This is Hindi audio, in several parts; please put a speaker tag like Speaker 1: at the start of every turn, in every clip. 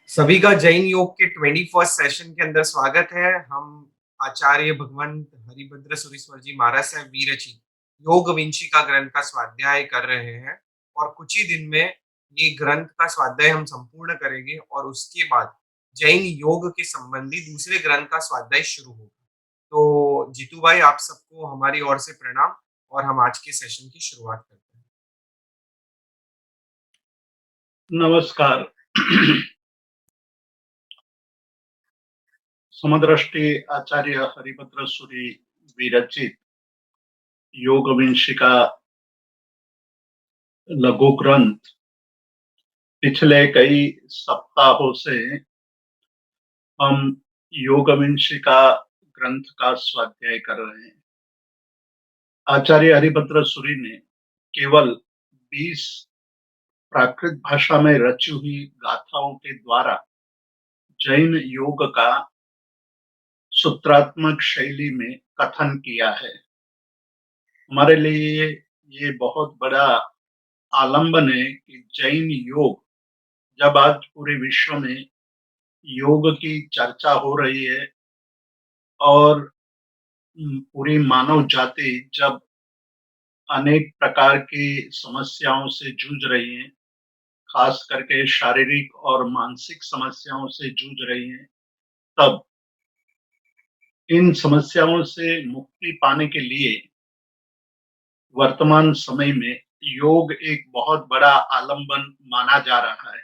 Speaker 1: सभी का जैन योग के 21st सेशन के अंदर स्वागत है। हम आचार्य भगवंत हरिभद्र सुरीश्वर जी महाराज से वीरचित योग विंशिका ग्रंथ का स्वाध्याय कर रहे हैं और कुछ ही दिन में ये ग्रंथ का स्वाध्याय हम संपूर्ण करेंगे और उसके बाद जैन योग के संबंधी दूसरे ग्रंथ का स्वाध्याय शुरू होगा। तो जीतू भाई, आप सबको हमारी ओर से प्रणाम और हम आज के सेशन की शुरुआत करते हैं।
Speaker 2: नमस्कार। समदृष्टि आचार्य हरिभद्र सूरी विरचित योग विंशिका लघु ग्रंथ पिछले कई सप्ताहों से हम योग विंशिका ग्रंथ का स्वाध्याय कर रहे हैं। आचार्य हरिभद्र सूरी ने केवल 20 प्राकृत भाषा में रची हुई गाथाओं के द्वारा जैन योग का सूत्रात्मक शैली में कथन किया है। हमारे लिए ये बहुत बड़ा आलंबन है कि जैन योग, जब आज पूरे विश्व में योग की चर्चा हो रही है और पूरी मानव जाति जब अनेक प्रकार की समस्याओं से जूझ रही है, खास करके शारीरिक और मानसिक समस्याओं से जूझ रही है, तब इन समस्याओं से मुक्ति पाने के लिए वर्तमान समय में योग एक बहुत बड़ा आलंबन माना जा रहा है।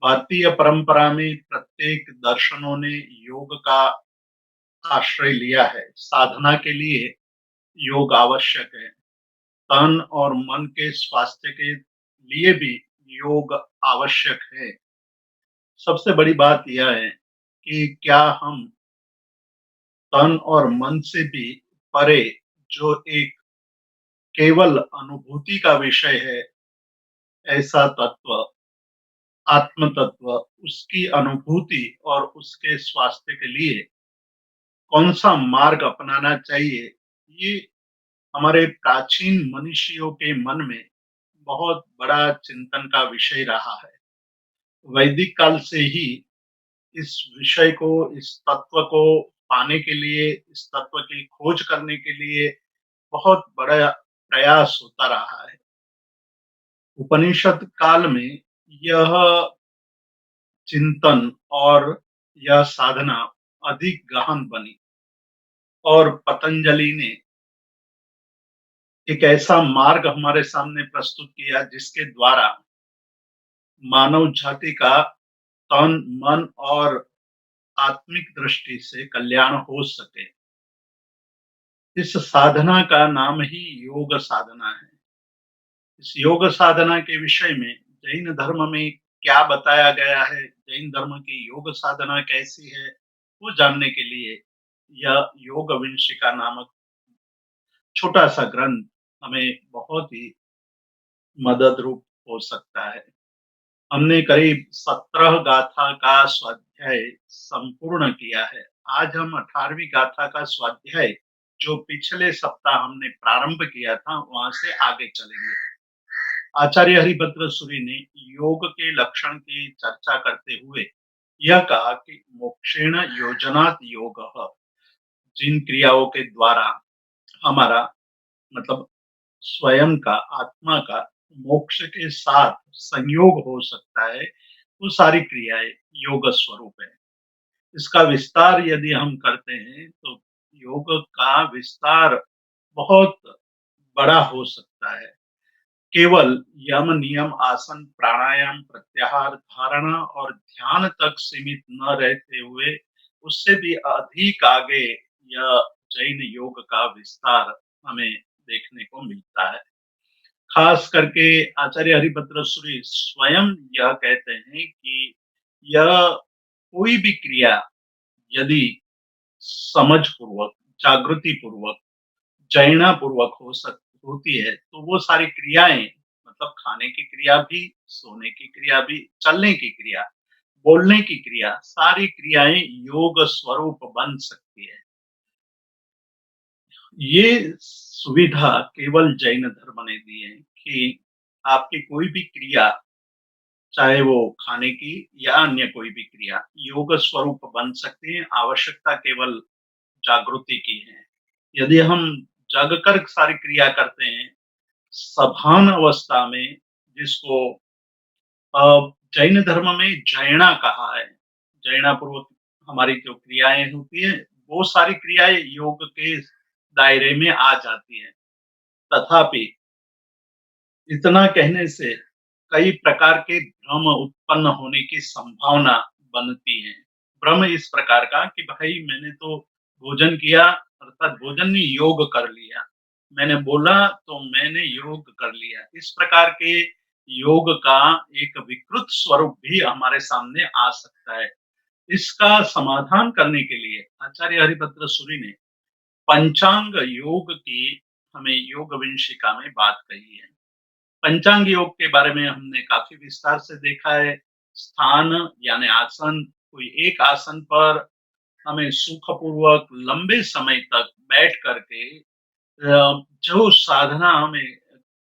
Speaker 2: भारतीय परंपरा में प्रत्येक दर्शनों ने योग का आश्रय लिया है। साधना के लिए योग आवश्यक है। तन और मन के स्वास्थ्य के लिए भी योग आवश्यक है। सबसे बड़ी बात यह है कि क्या हम तन और मन से भी परे, जो एक केवल अनुभूति का विषय है, ऐसा तत्व, आत्म तत्व, उसकी अनुभूति और उसके स्वास्थ्य के लिए कौन सा मार्ग अपनाना चाहिए, ये हमारे प्राचीन मनीषियों के मन में बहुत बड़ा चिंतन का विषय रहा है। वैदिक काल से ही इस विषय को, इस तत्व को पाने के लिए, इस तत्व की खोज करने के लिए बहुत बड़ा प्रयास होता रहा है। उपनिषद काल में यह चिंतन और यह साधना अधिक गहन बनी और पतंजलि ने एक ऐसा मार्ग हमारे सामने प्रस्तुत किया जिसके द्वारा मानव जाति का तन, मन और आत्मिक दृष्टि से कल्याण हो सके। इस साधना का नाम ही योग साधना है। इस योग साधना के विषय में जैन धर्म में क्या बताया गया है, जैन धर्म की योग साधना कैसी है, वो जानने के लिए यह योग विंशिका नामक छोटा सा ग्रंथ हमें बहुत ही मदद रूप हो सकता है। हमने करीब 17 गाथा का स्वाध्याय संपूर्ण किया है। आज हम 18वीं गाथा का स्वाध्याय, जो पिछले सप्ताह हमने प्रारंभ किया था, वहां से आगे चलेंगे। आचार्य हरिभद्र सूरी ने योग के लक्षण की चर्चा करते हुए यह कहा कि मोक्षेण योजनात् योगः, जिन क्रियाओं के द्वारा हमारा, मतलब स्वयं का, आत्मा का मोक्ष के साथ संयोग हो सकता है, वो सारी क्रियाएं योग स्वरूप है। इसका विस्तार यदि हम करते हैं तो योग का विस्तार बहुत बड़ा हो सकता है। केवल यम, नियम, आसन, प्राणायाम, प्रत्याहार, धारणा और ध्यान तक सीमित न रहते हुए उससे भी अधिक आगे यह जैन योग का विस्तार हमें देखने को मिलता है। खास करके आचार्य हरिभद्र सूरी स्वयं यह कहते हैं कि यह कोई भी क्रिया यदि समझ पूर्वक, जागृति पूर्वक, जैना पूर्वक होती है, तो वो सारी क्रियाएं, मतलब खाने की क्रिया भी, सोने की क्रिया भी, चलने की क्रिया, बोलने की क्रिया, सारी क्रियाएं योग स्वरूप बन सकती है। ये सुविधा केवल जैन धर्म ने दी है कि आपकी कोई भी क्रिया चाहे वो खाने की या अन्य कोई भी क्रिया योग स्वरूप बन सकती है। आवश्यकता केवल जागृति की है। यदि हम जग कर सारी क्रिया करते हैं, सभान अवस्था में, जिसको अ, जैन धर्म में जैना कहा है। जैना पूर्वक हमारी जो क्रियाएँ होती हैं, वो सारी क्रियाएँ योग के दायरे में आ जाती हैं। तथापि इतना कहने से कई प्रकार के भ्रम उत्पन्न होने की संभावना बनती है। भ्रम इस प्रकार का कि भाई मैंने तो भोजन किया अर्थात भोजन नहीं योग कर लिया। मैंने बोला तो मैंने योग कर लिया। इस प्रकार के योग का एक विकृत स्वरूप भी हमारे सामने आ सकता है। इसका समाधान करने के लिए आचार्य हरिभद्र सूरि ने पंचांग योग की हमें योग विंशिका में बात कही है। पंचांग योग के बारे में हमने काफी विस्तार से देखा है। स्थान यानी आसन, कोई एक आसन पर हमें सुखपूर्वक लंबे समय तक बैठ करके जो साधना हमें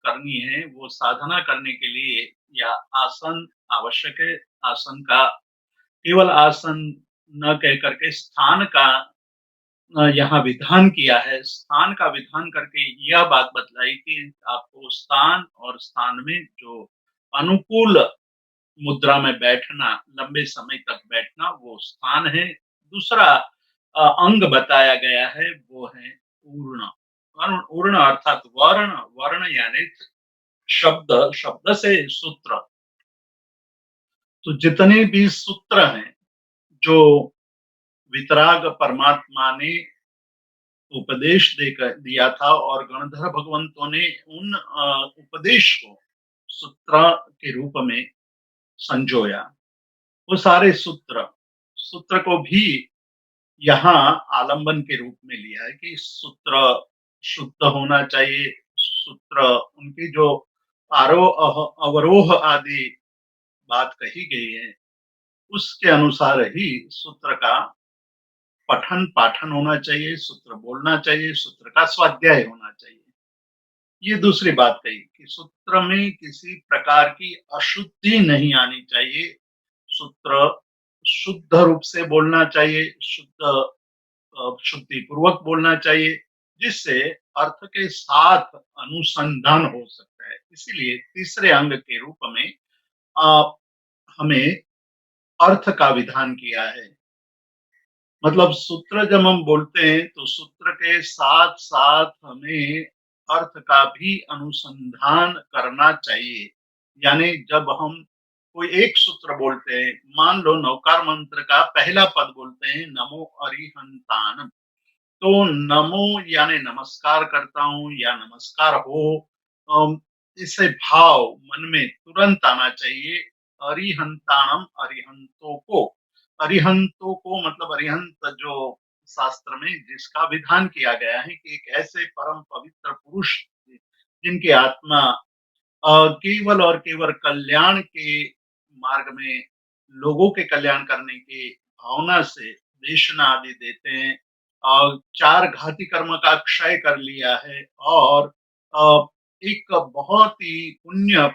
Speaker 2: करनी है, वो साधना करने के लिए या आसन आवश्यक है। आसन का केवल आसन न कह करके स्थान का यहाँ विधान किया है। स्थान का विधान करके यह बात बतलाई कि आपको स्थान और स्थान में जो अनुकूल मुद्रा में बैठना, लंबे समय तक बैठना वो स्थान है। दूसरा अंग बताया गया है वो है ऊर्ण। ऊर्ण अर्थात वर्ण, वर्ण यानी शब्द, शब्द से सूत्र। तो जितने भी सूत्र हैं जो वितराग परमात्मा ने उपदेश देकर दिया था और गणधर भगवंतों ने उन उपदेश को सूत्र के रूप में संजोया। वो सारे सूत्र सूत्र को भी यहाँ आलंबन के रूप में लिया है कि सूत्र शुद्ध होना चाहिए। सूत्र उनकी जो आरोह अवरोह आदि बात कही गई है उसके अनुसार ही सूत्र का पठन पाठन होना चाहिए, सूत्र बोलना चाहिए, सूत्र का स्वाध्याय होना चाहिए। ये दूसरी बात कही कि सूत्र में किसी प्रकार की अशुद्धि नहीं आनी चाहिए। सूत्र शुद्ध रूप से बोलना चाहिए, शुद्धि पूर्वक बोलना चाहिए, जिससे अर्थ के साथ अनुसंधान हो सकता है। इसीलिए तीसरे अंग के रूप में आ, हमें अर्थ का विधान किया है। मतलब सूत्र जब हम बोलते हैं तो सूत्र के साथ साथ हमें अर्थ का भी अनुसंधान करना चाहिए। यानी जब हम कोई एक सूत्र बोलते हैं, मान लो नवकार मंत्र का पहला पद बोलते हैं नमो अरिहंतानम, तो नमो यानी नमस्कार करता हूँ या नमस्कार हो, इसे भाव मन में तुरंत आना चाहिए। अरिहंताणम, अरिहंतों को मतलब अरिहंत जो शास्त्र में जिसका विधान किया गया है कि एक ऐसे परम पवित्र पुरुष जिनकी आत्मा केवल और केवल कल्याण के मार्ग में लोगों के कल्याण करने की भावना से देशना आदि देते हैं और चार घाती कर्म का क्षय कर लिया है और अ, एक बहुत ही पुण्य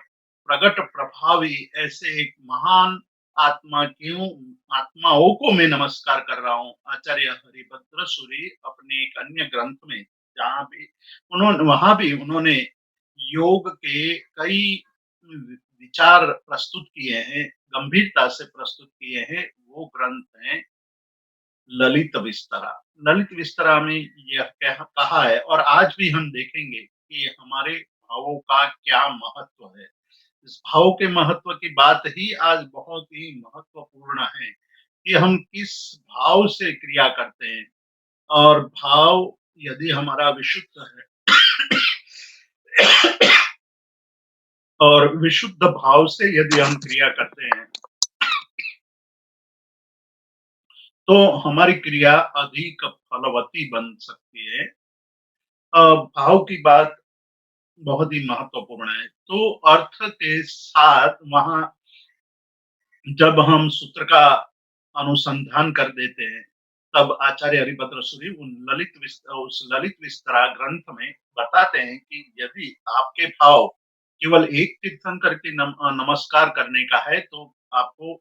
Speaker 2: प्रगट प्रभावी ऐसे एक महान आत्मा क्यों आत्माओं को मैं नमस्कार कर रहा हूँ। आचार्य हरिभद्र सूरि अपने एक अन्य ग्रंथ में जहाँ भी उन्होंने वहां भी उन्होंने योग के कई विचार प्रस्तुत किए हैं, गंभीरता से प्रस्तुत किए हैं। वो ग्रंथ हैं ललित विस्तरा। ललित विस्तरा में यह कहा है और आज भी हम देखेंगे कि हमारे भावों का क्या महत्व है। इस भाव के महत्व की बात ही आज बहुत ही महत्वपूर्ण है कि हम किस भाव से क्रिया करते हैं और भाव यदि हमारा विशुद्ध है और विशुद्ध भाव से यदि हम क्रिया करते हैं तो हमारी क्रिया अधिक फलवती बन सकती है। भाव की बात बहुत ही महत्वपूर्ण है। तो अर्थ के साथ वहां जब हम सूत्र का अनुसंधान कर देते हैं तब आचार्य हरिभद्र सूरि उस ललित विस्तरा ग्रंथ में बताते हैं कि यदि आपके भाव केवल एक तीर्थंकर के नमस्कार करने का है तो आपको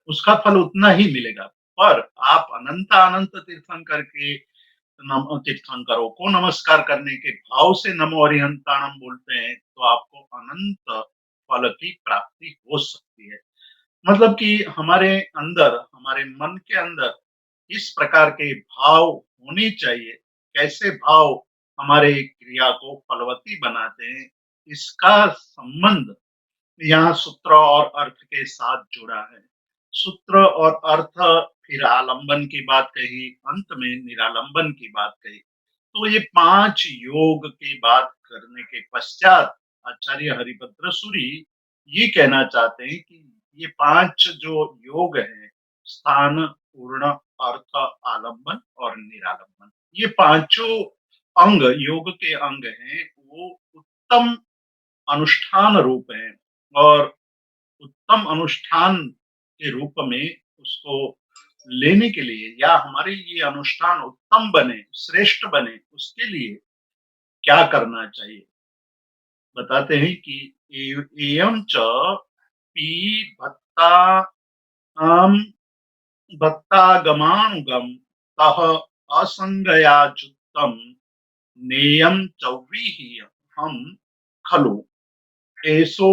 Speaker 2: उसका फल उतना ही मिलेगा। पर आप अनंत-अनंत तीर्थंकर के तीर्थंकरों को नमस्कार करने के भाव से नमो अरिहंताणम बोलते हैं, तो आपको अनंत फल की प्राप्ति हो सकती है। मतलब कि हमारे अंदर, हमारे मन के अंदर इस प्रकार के भाव होने चाहिए। कैसे भाव हमारे क्रिया को फलवती बनाते हैं, इसका संबंध यहाँ सूत्र और अर्थ के साथ जुड़ा है। सूत्र और अर्थ, फिर आलंबन की बात कही, अंत में निरालंबन की बात कही। तो ये 5 योग की बात करने के पश्चात आचार्य हरिभद्र सूरी ये कहना चाहते हैं कि ये 5 जो योग हैं, स्थान, पूर्ण, अर्थ, आलंबन और निरालंबन, ये पांचों अंग योग के अंग हैं, वो उत्तम अनुष्ठान रूप हैं और उत्तम अनुष्ठान के रूप में उसको लेने के लिए या हमारे ये अनुष्ठान उत्तम बने, श्रेष्ठ बने, उसके लिए क्या करना चाहिए? बताते हैं कि एयं च पी भत्ता आम भत्तागमानुगम तह असंगयाच्युतम नेयम चौव्रीहि हम खलु एसो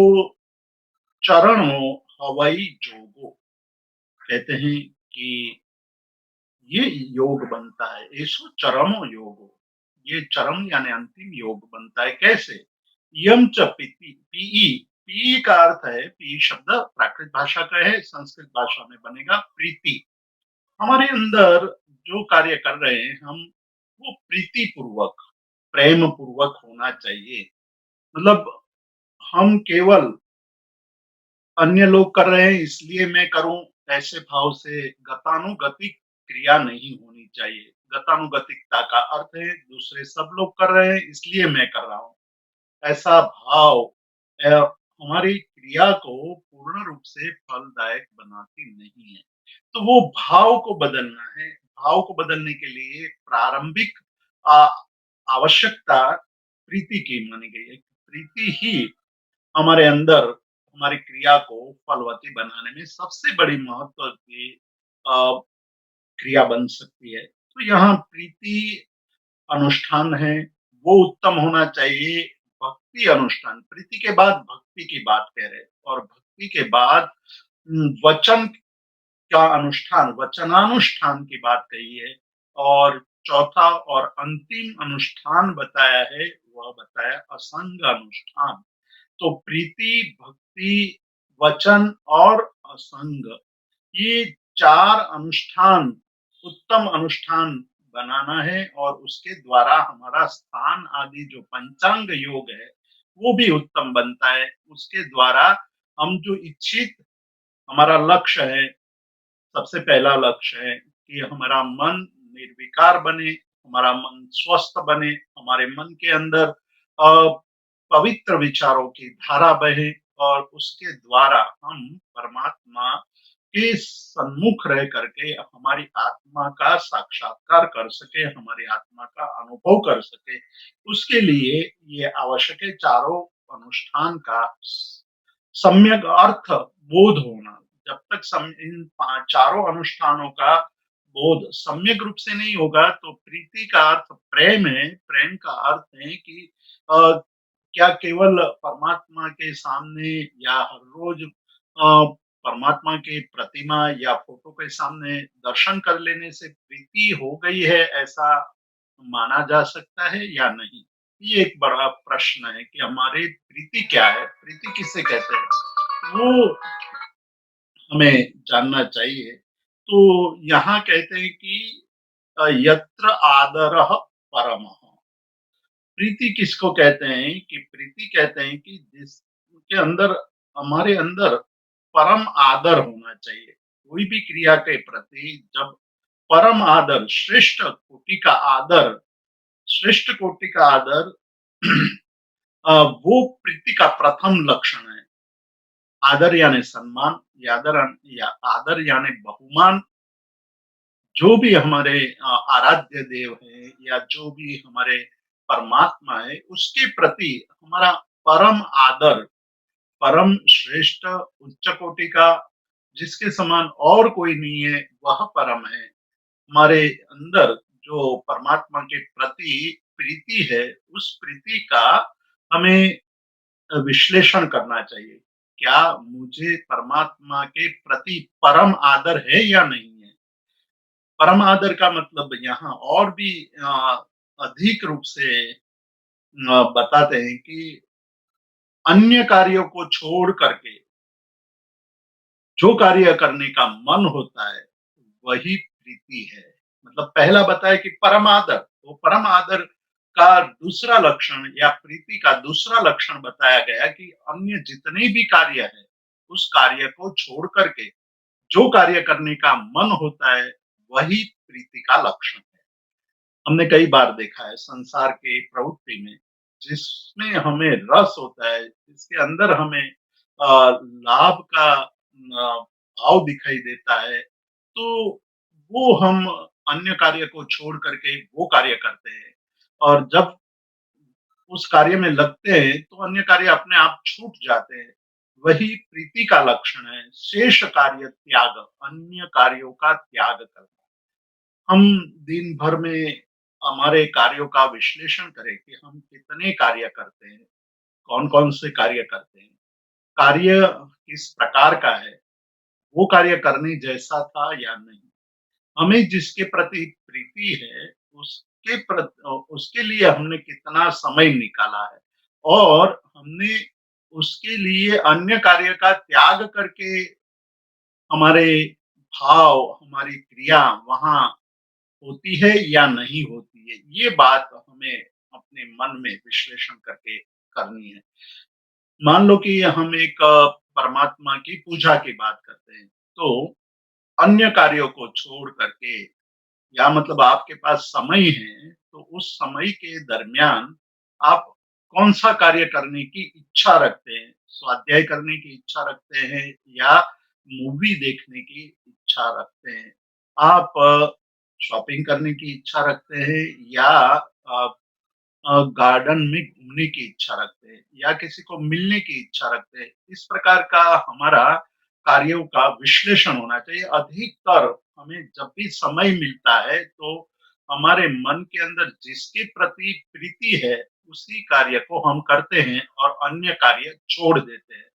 Speaker 2: चरणो हवई जोगो। कहते हैं कि ये योग बनता है, एसो चरमो योगो, ये चरम यानी अंतिम योग बनता है। कैसे? यम च पीति, पीई, पी का अर्थ है, पी शब्द प्राकृत भाषा का है, संस्कृत भाषा में बनेगा प्रीति। हमारे अंदर जो कार्य कर रहे हैं हम, वो प्रीति पूर्वक, प्रेम पूर्वक होना चाहिए। मतलब हम केवल अन्य लोग कर रहे हैं इसलिए मैं करूं, ऐसे भाव से गतानुगतिक क्रिया नहीं होनी चाहिए। गतानुगतिकता का अर्थ है दूसरे सब लोग कर रहे हैं इसलिए मैं कर रहा हूं, ऐसा भाव हमारी क्रिया को पूर्ण रूप से फलदायक बनाती नहीं है। तो वो भाव को बदलना है। भाव को बदलने के लिए प्रारंभिक आ, आवश्यकता प्रीति की मानी गई है। प्रीति ही हमारे अंदर हमारी क्रिया को फलवती बनाने में सबसे बड़ी महत्व की अ, क्रिया बन सकती है। तो यहाँ प्रीति अनुष्ठान है, वो उत्तम होना चाहिए। भक्ति अनुष्ठान, प्रीति के बाद भक्ति की बात कह रहे हैं और भक्ति के बाद वचन का अनुष्ठान, वचनानुष्ठान की बात कही है और चौथा और अंतिम अनुष्ठान बताया है, वह बताया असंग अनुष्ठान। तो प्रीति, भक्ति, वचन और असंग, ये 4 अनुष्ठान उत्तम अनुष्ठान बनाना है और उसके द्वारा हमारा स्थान आदि जो पंचांग योग है वो भी उत्तम बनता है। उसके द्वारा हम जो इच्छित हमारा लक्ष्य है, सबसे पहला लक्ष्य है कि हमारा मन निर्विकार बने, हमारा मन स्वस्थ बने, हमारे मन के अंदर पवित्र विचारों की धारा बहे और उसके द्वारा हम परमात्मा के सन्मुख रह करके हमारी आत्मा का साक्षात्कार कर सके, हमारी आत्मा का अनुभव कर सके। उसके लिए ये आवश्यक है चारों अनुष्ठान का सम्यक अर्थ बोध होना। जब तक इन चारों अनुष्ठानों का बोध सम्यक रूप से नहीं होगा तो प्रीति का अर्थ प्रेम है, प्रेम का अर्थ है कि क्या केवल परमात्मा के सामने या हर रोज परमात्मा की प्रतिमा या फोटो के सामने दर्शन कर लेने से प्रीति हो गई है, ऐसा माना जा सकता है या नहीं? ये एक बड़ा प्रश्न है कि हमारी प्रीति क्या है, प्रीति किसे कहते हैं, वो हमें जानना चाहिए। तो यहाँ कहते हैं कि यत्र आदरः परमः। प्रीति किसको कहते हैं? कि प्रीति कहते हैं कि जिसके अंदर, हमारे अंदर परम आदर होना चाहिए। कोई भी क्रिया के प्रति जब परम आदर, श्रेष्ठ कोटि का आदर वो प्रीति का प्रथम लक्षण है। आदर यानी सम्मान, या आदर यानी बहुमान। जो भी हमारे आराध्य देव हैं या जो भी हमारे परमात्मा है, उसके प्रति हमारा परम आदर, परम श्रेष्ठ उच्च कोटि का जिसके समान और कोई नहीं है, वह परम है। हमारे अंदर जो परमात्मा के प्रति प्रीति है, उस प्रीति का हमें विश्लेषण करना चाहिए। क्या मुझे परमात्मा के प्रति परम आदर है या नहीं है? परम आदर का मतलब यहाँ और भी अधिक रूप से बताते हैं कि अन्य कार्यों को छोड़ करके जो कार्य करने का मन होता है, वही प्रीति है। मतलब पहला बताया कि परम आदर, तो परम आदर का दूसरा लक्षण या प्रीति का दूसरा लक्षण बताया गया कि अन्य जितने भी कार्य है, उस कार्य को छोड़ करके जो कार्य करने का मन होता है, वही प्रीति का लक्षण है। हमने कई बार देखा है संसार के प्रवृत्ति में, जिसमें हमें रस होता है, जिसके अंदर हमें लाभ का भाव दिखाई देता है, तो वो हम अन्य कार्य को छोड़ करके वो कार्य करते हैं। और जब उस कार्य में लगते हैं, तो अन्य कार्य अपने आप छूट जाते हैं। वही प्रीति का लक्षण है, शेष कार्य त्याग, अन्य कार्यों का त्याग करना। हम दिन भर में हमारे कार्यों का विश्लेषण करें कि हम कितने कार्य करते हैं, कौन-कौन से कार्य करते हैं, कार्य किस प्रकार का है, वो कार्य करने जैसा था या नहीं। हमें जिसके प्रति प्रीति है, उसके लिए हमने कितना समय निकाला है और हमने उसके लिए अन्य कार्य का त्याग करके हमारे भाव, हमारी क्रिया वहाँ होती है या नहीं होती है, ये बात हमें अपने मन में विश्लेषण करके करनी है। मान लो कि हम एक परमात्मा की पूजा की बात करते हैं, तो अन्य कार्यों को छोड़ करके या मतलब आपके पास समय है, तो उस समय के दरमियान आप कौन-सा कार्य करने की इच्छा रखते हैं? स्वाध्याय करने की इच्छा रखते हैं या मूवी देखने की इच्छा रखते हैं? आप शॉपिंग करने की इच्छा रखते हैं या गार्डन में घूमने की इच्छा रखते हैं या किसी को मिलने की इच्छा रखते हैं। इस प्रकार का हमारा कार्यों का विश्लेषण होना चाहिए। अधिकतर हमें जब भी समय मिलता है तो हमारे मन के अंदर जिसके प्रति प्रीति है, उसी कार्य को हम करते हैं और अन्य कार्य छोड़ देते हैं।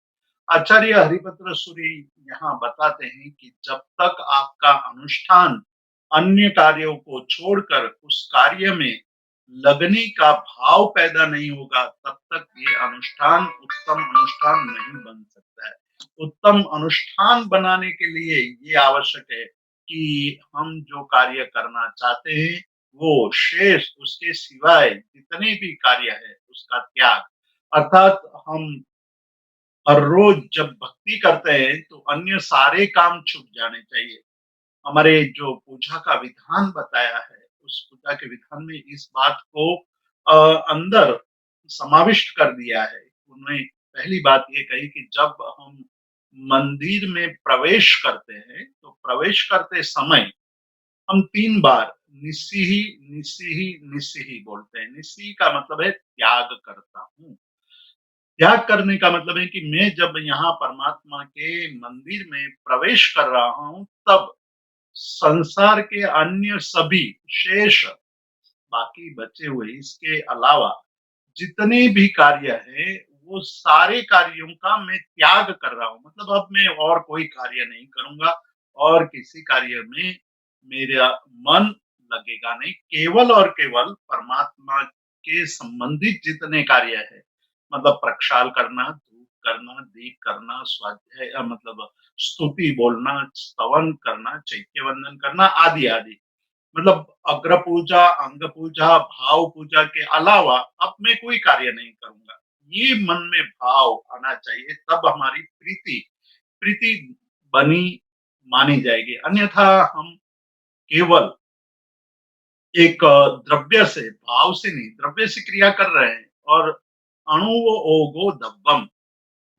Speaker 2: आचार्य हरिभद्र सूरी यहाँ बताते हैं कि जब तक आपका अनुष्ठान अन्य कार्यों को छोड़कर उस कार्य में लगने का भाव पैदा नहीं होगा, तब तक ये अनुष्ठान उत्तम अनुष्ठान नहीं बन सकता है। उत्तम अनुष्ठान बनाने के लिए ये आवश्यक है कि हम जो कार्य करना चाहते हैं, वो शेष उसके सिवाय जितने भी कार्य है, उसका त्याग। अर्थात हम हर रोज जब भक्ति करते हैं तो अन्य सारे काम छूट जाने चाहिए। हमारे जो पूजा का विधान बताया है, उस पूजा के विधान में इस बात को अंदर समाविष्ट कर दिया है। उन्होंने पहली बात ये कही कि जब हम मंदिर में प्रवेश करते हैं, तो प्रवेश करते समय हम 3 बार निस्सिहि, निस्सिहि, निस्सिहि बोलते हैं। निस्सिहि का मतलब है त्याग करता हूँ। त्याग करने का मतलब है कि मैं जब यहाँ परमात्मा के मंदिर में प्रवेश कर रहा हूँ, तब संसार के अन्य सभी शेष बाकी बचे हुए इसके अलावा जितने भी कार्य हैं, वो सारे कार्यों का मैं त्याग कर रहा हूँ। मतलब अब मैं और कोई कार्य नहीं करूँगा और किसी कार्य में मेरा मन लगेगा नहीं। केवल और केवल परमात्मा के संबंधित जितने कार्य हैं, मतलब प्रक्षाल करना, धूप करना, दीप करना, स्वाध्याय मतलब स्तुति बोलना, स्तवन करना, चैत्य वंदन करना आदि-आदि। मतलब अग्र पूजा, अंग पूजा, भाव पूजा के अलावा अब मैं कोई कार्य नहीं करूँगा। ये मन में भाव आना चाहिए, तब हमारी प्रीति प्रीति बनी मानी जाएगी। अन्यथा हम केवल एक द्रव्य से, भाव से नहीं, द्रव्य से क्रिया कर रहे हैं और अणुओ ओगो दब्बम,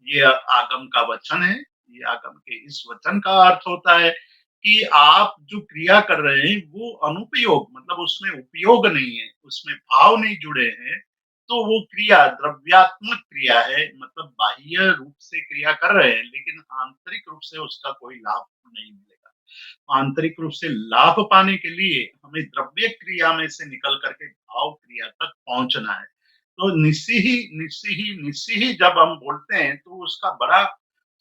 Speaker 2: ये आगम का वचन है। ये आगम के इस वचन का अर्थ होता है कि आप जो क्रिया कर रहे हैं वो अनुपयोग मतलब उसमें उपयोग नहीं है, उसमें भाव नहीं जुड़े हैं, तो वो क्रिया द्रव्यात्मक क्रिया है, मतलब बाह्य रूप से क्रिया कर रहे हैं, लेकिन आंतरिक रूप से उसका कोई लाभ नहीं मिलेगा। आंतरिक रूप से लाभ पाने के लिए हमें द्रव्य क्रिया में से निकल करके भाव क्रिया तक पहुँचना है। तो निस्सी ही जब हम बोलते हैं तो उसका बड़ा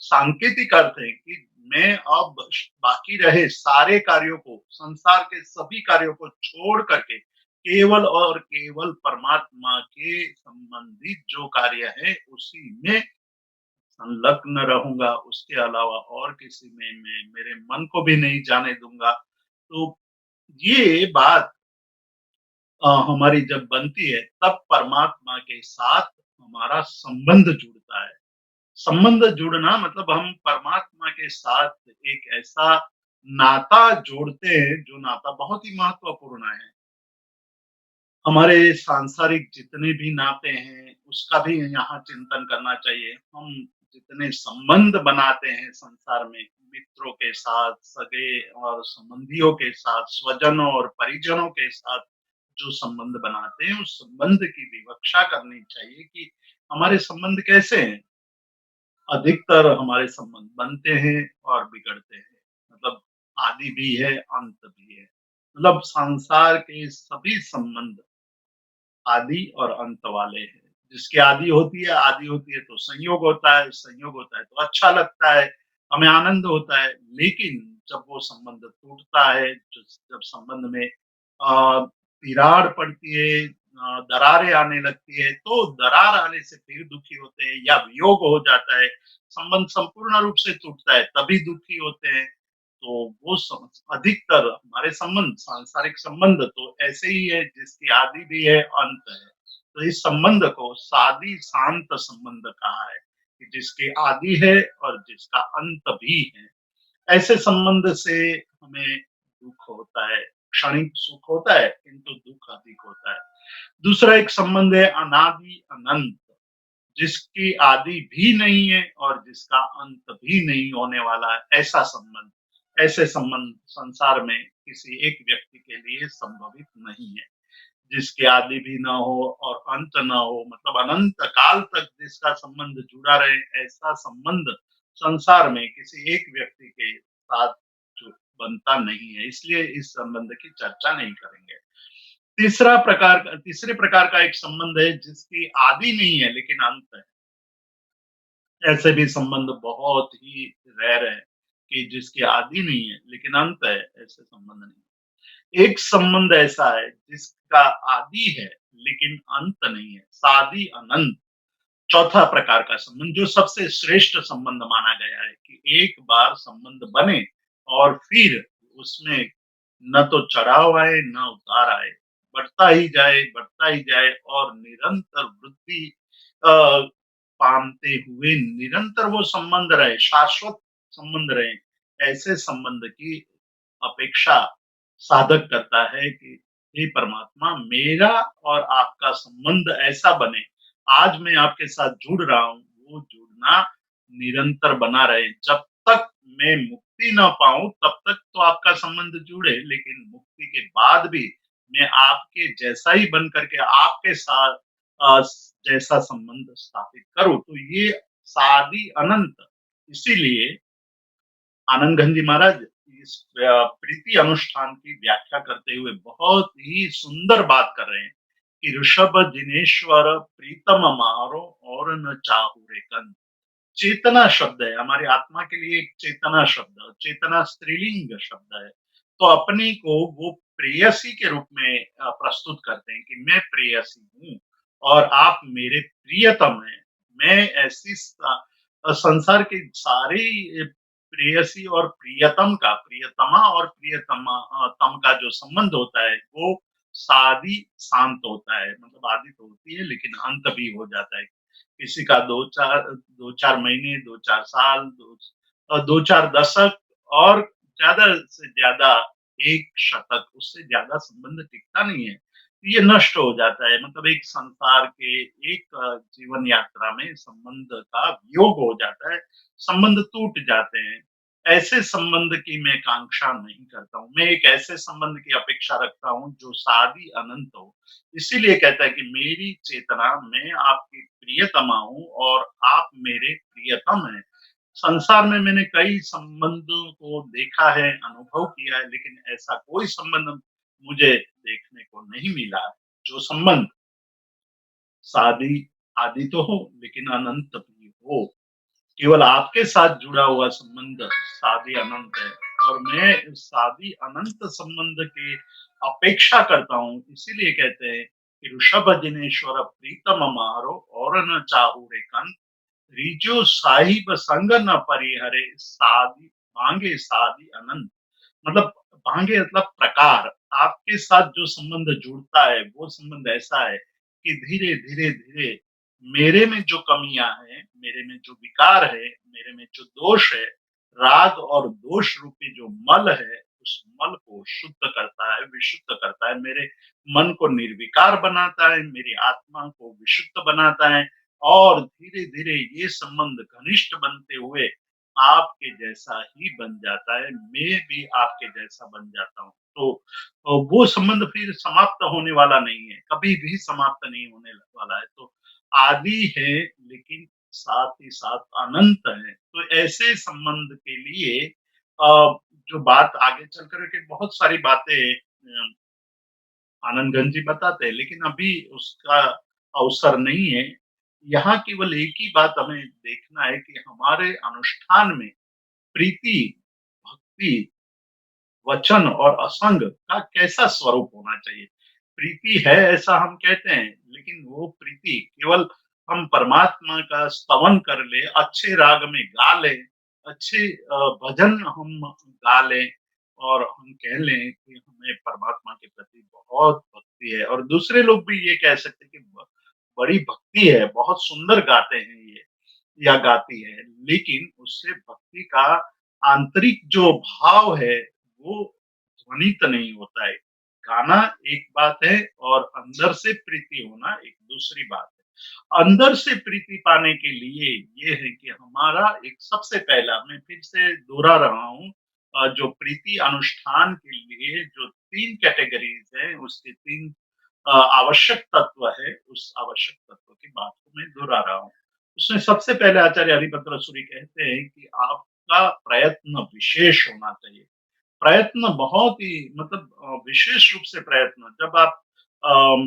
Speaker 2: सांकेतिक अर्थ है कि मैं अब बाकी रहे सारे कार्यों को, संसार के सभी कार्यों को छोड़ करके केवल और केवल परमात्मा के संबंधित जो कार्य है उसी में संलग्न रहूंगा, उसके अलावा और किसी में मैं मेरे मन को भी नहीं जाने दूंगा। तो ये बात हमारी जब बनती है तब परमात्मा के साथ हमारा संबंध जुड़ता है। संबंध जुड़ना मतलब हम परमात्मा के साथ एक ऐसा नाता जोड़ते हैं जो नाता बहुत ही महत्वपूर्ण है। हमारे सांसारिक जितने भी नाते हैं, उसका भी यहाँ चिंतन करना चाहिए। हम जितने संबंध बनाते हैं संसार में, मित्रों के साथ, सगे और संबंधियों के साथ, स्वजनों और परिजनों के साथ जो संबंध बनाते हैं, उस संबंध की विवक्षा करनी चाहिए कि हमारे संबंध कैसे हैं। अधिकतर हमारे संबंध बनते हैं और बिगड़ते हैं। मतलब आदि भी है, अंत भी है। मतलब संसार के सभी संबंध आदि और अंत वाले हैं। जिसकी आदि होती है तो संयोग होता है तो अच्छा लगता है, हमें आनंद होता है। लेकिन जब वो संबंध टूटता है, जब संबंध में दीरार पड़ती है, दरारें आने लगती है, तो दरार आने से फिर दुखी होते हैं या वियोग हो जाता है, संबंध संपूर्ण रूप से टूटता है, तभी दुखी होते हैं। तो वो अधिकतर हमारे संबंध, सांसारिक संबंध तो ऐसे ही है जिसकी आदि भी है, अंत है। तो इस संबंध को सादी शांत संबंध कहा है कि जिसकी आदि है और जिसका अंत भी है। ऐसे संबंध से हमें दुख होता है, क्षणिक सुख होता है किंतु दुख अधिक होता है। दूसरा एक संबंध है अनादि अनंत, जिसकी आदि भी नहीं है और जिसका अंत भी नहीं होने वाला है, ऐसा संबंध। ऐसे संबंध संसार में किसी एक व्यक्ति के लिए संभवित नहीं है। जिसकी आदि भी ना हो और अंत ना हो, मतलब अनंत काल तक जिसका संबंध जुड़ा रहे, ऐसा संबंध संसार में किसी एक व्यक्ति के साथ जो बनता नहीं है। इसलिए इस संबंध की चर्चा नहीं करेंगे। तीसरे प्रकार का एक संबंध है जिसकी आदि नहीं है लेकिन अंत है। ऐसे भी संबंध बहुत ही रेयर है कि जिसकी आदि नहीं है लेकिन अंत है, ऐसे संबंध नहीं। एक संबंध ऐसा है जिसका आदि है लेकिन अंत नहीं है, सादि अनंत। चौथा प्रकार का संबंध जो सबसे श्रेष्ठ संबंध माना गया है कि एक बार संबंध बने और फिर उसमें न तो चढ़ाव आए न उतार आए, बढ़ता ही जाए और निरंतर वृद्धि पामते हुए निरंतर वो संबंध रहे, शाश्वत संबंध रहे। ऐसे संबंध की अपेक्षा साधक करता है कि हे परमात्मा, मेरा और आपका संबंध ऐसा बने, आज मैं आपके साथ जुड़ रहा हूँ, वो जुड़ना निरंतर बना रहे। जब तक मैं मुक्ति ना पाऊँ तब तक तो आपका संबंध जुड़े, लेकिन मुक्ति के बाद भी मैं आपके जैसा ही बन करके आपके साथ जैसा संबंध स्थापित करूँ। तो ये सादी अनंत। इसीलिए आनंद गंज जी महाराज इस प्रीति अनुष्ठान की व्याख्या करते हुए बहुत ही सुंदर बात कर रहे हैं कि ऋषभ जिनेश्वर प्रीतम मारो और न चाहू रे कंत। चेतना शब्द है हमारी आत्मा के लिए, एक चेतना शब्द, चेतना स्त्रीलिंग शब्द है। तो अपने को वो प्रेयसी के रूप में प्रस्तुत करते हैं कि मैं प्रेयसी हूँ और आप मेरे प्रियतम हैं। मैं ऐसी संसार के सारे प्रेयसी और प्रियतम का, प्रियतमा और प्रियतमा तम का जो संबंध होता है वो सादी शांत होता है। मतलब आदि तो होती है लेकिन अंत भी हो जाता है। किसी का दो चार महीने, दो चार साल, दो चार दशक और ज्यादा से ज्यादा एक शतक, उससे ज्यादा संबंध टिकता नहीं है। ये नष्ट हो जाता है। मतलब एक संसार के एक जीवन यात्रा में संबंध का वियोग हो जाता है, संबंध टूट जाते हैं। ऐसे संबंध की मैं कांक्षा नहीं करता हूँ। मैं एक ऐसे संबंध की अपेक्षा रखता हूँ जो शादी अनंत हो। इसीलिए कहता है कि मेरी चेतना मैं आपकी प्रियतमा हूँ और आप मेरे प्रियतम हैं। संसार में मैंने कई संबंधों को देखा है, अनुभव किया है, लेकिन ऐसा कोई संबंध मुझे देखने को नहीं मिला, जो संबंध शादी आदि तो हो, लेकिन अनंत भी हो। केवल आपके साथ जुड़ा हुआ संबंध शादी अनंत है और मैं इस शादी अनंत संबंध की अपेक्षा करता हूँ। इसीलिए कहते हैं कि ऋषभ जिनेश्वर प्रीतम मारो और न चाहू रे कंत, रीजो साहिब संग न परिहरे, सादी मांगे शादी अनंत। मतलब भांगे मतलब प्रकार, आपके साथ जो संबंध जुड़ता है वो संबंध ऐसा है कि धीरे धीरे धीरे मेरे में जो कमियां हैं, मेरे में जो विकार है, मेरे में जो दोष है, राग और दोष रूपी जो मल है, उस मल को शुद्ध करता है, विशुद्ध करता है, मेरे मन को निर्विकार बनाता है, मेरी आत्मा को विशुद्ध बनाता है और धीरे धीरे ये संबंध घनिष्ठ बनते हुए आपके जैसा ही बन जाता है, मैं भी आपके जैसा बन जाता हूँ। तो वो संबंध फिर समाप्त होने वाला नहीं है, कभी भी समाप्त नहीं होने वाला है। तो आदि है लेकिन साथ ही साथ अनंत है। तो ऐसे संबंध के लिए जो बात आगे चल कर के बहुत सारी बातें आनंदगंज जी बताते हैं, लेकिन अभी उसका अवसर नहीं है। यहाँ केवल एक ही बात हमें देखना है कि हमारे अनुष्ठान में प्रीति, भक्ति, वचन और असंग का कैसा स्वरूप होना चाहिए। प्रीति है ऐसा हम कहते हैं, लेकिन वो प्रीति केवल हम परमात्मा का स्तवन कर ले, अच्छे राग में गा लें, अच्छे भजन हम गा लें और हम कह लें कि हमें परमात्मा के प्रति बहुत भक्ति है और दूसरे लोग भी ये कह सकते हैं कि बड़ी भक्ति है, बहुत सुंदर गाते हैं ये या गाती है, लेकिन उससे भक्ति का आंतरिक जो भाव है वो ध्वनित नहीं होता है। गाना एक बात है और अंदर से प्रीति होना एक दूसरी बात है। अंदर से प्रीति पाने के लिए ये है कि हमारा एक सबसे पहला, मैं फिर से दोहरा रहा हूँ, जो अनुष्ठान के लिए जो 3 कैटेगरीज़ हैं, उसके 3 आवश्यक तत्व है, उस आवश्यक तत्व की बात को मैं दोहरा रहा हूँ। उसमें सबसे पहले आचार्य हरिभद्र सूरी कहते हैं कि आपका प्रयत्न विशेष होना चाहिए। प्रयत्न बहुत ही मतलब विशेष रूप से प्रयत्न जब आप अम,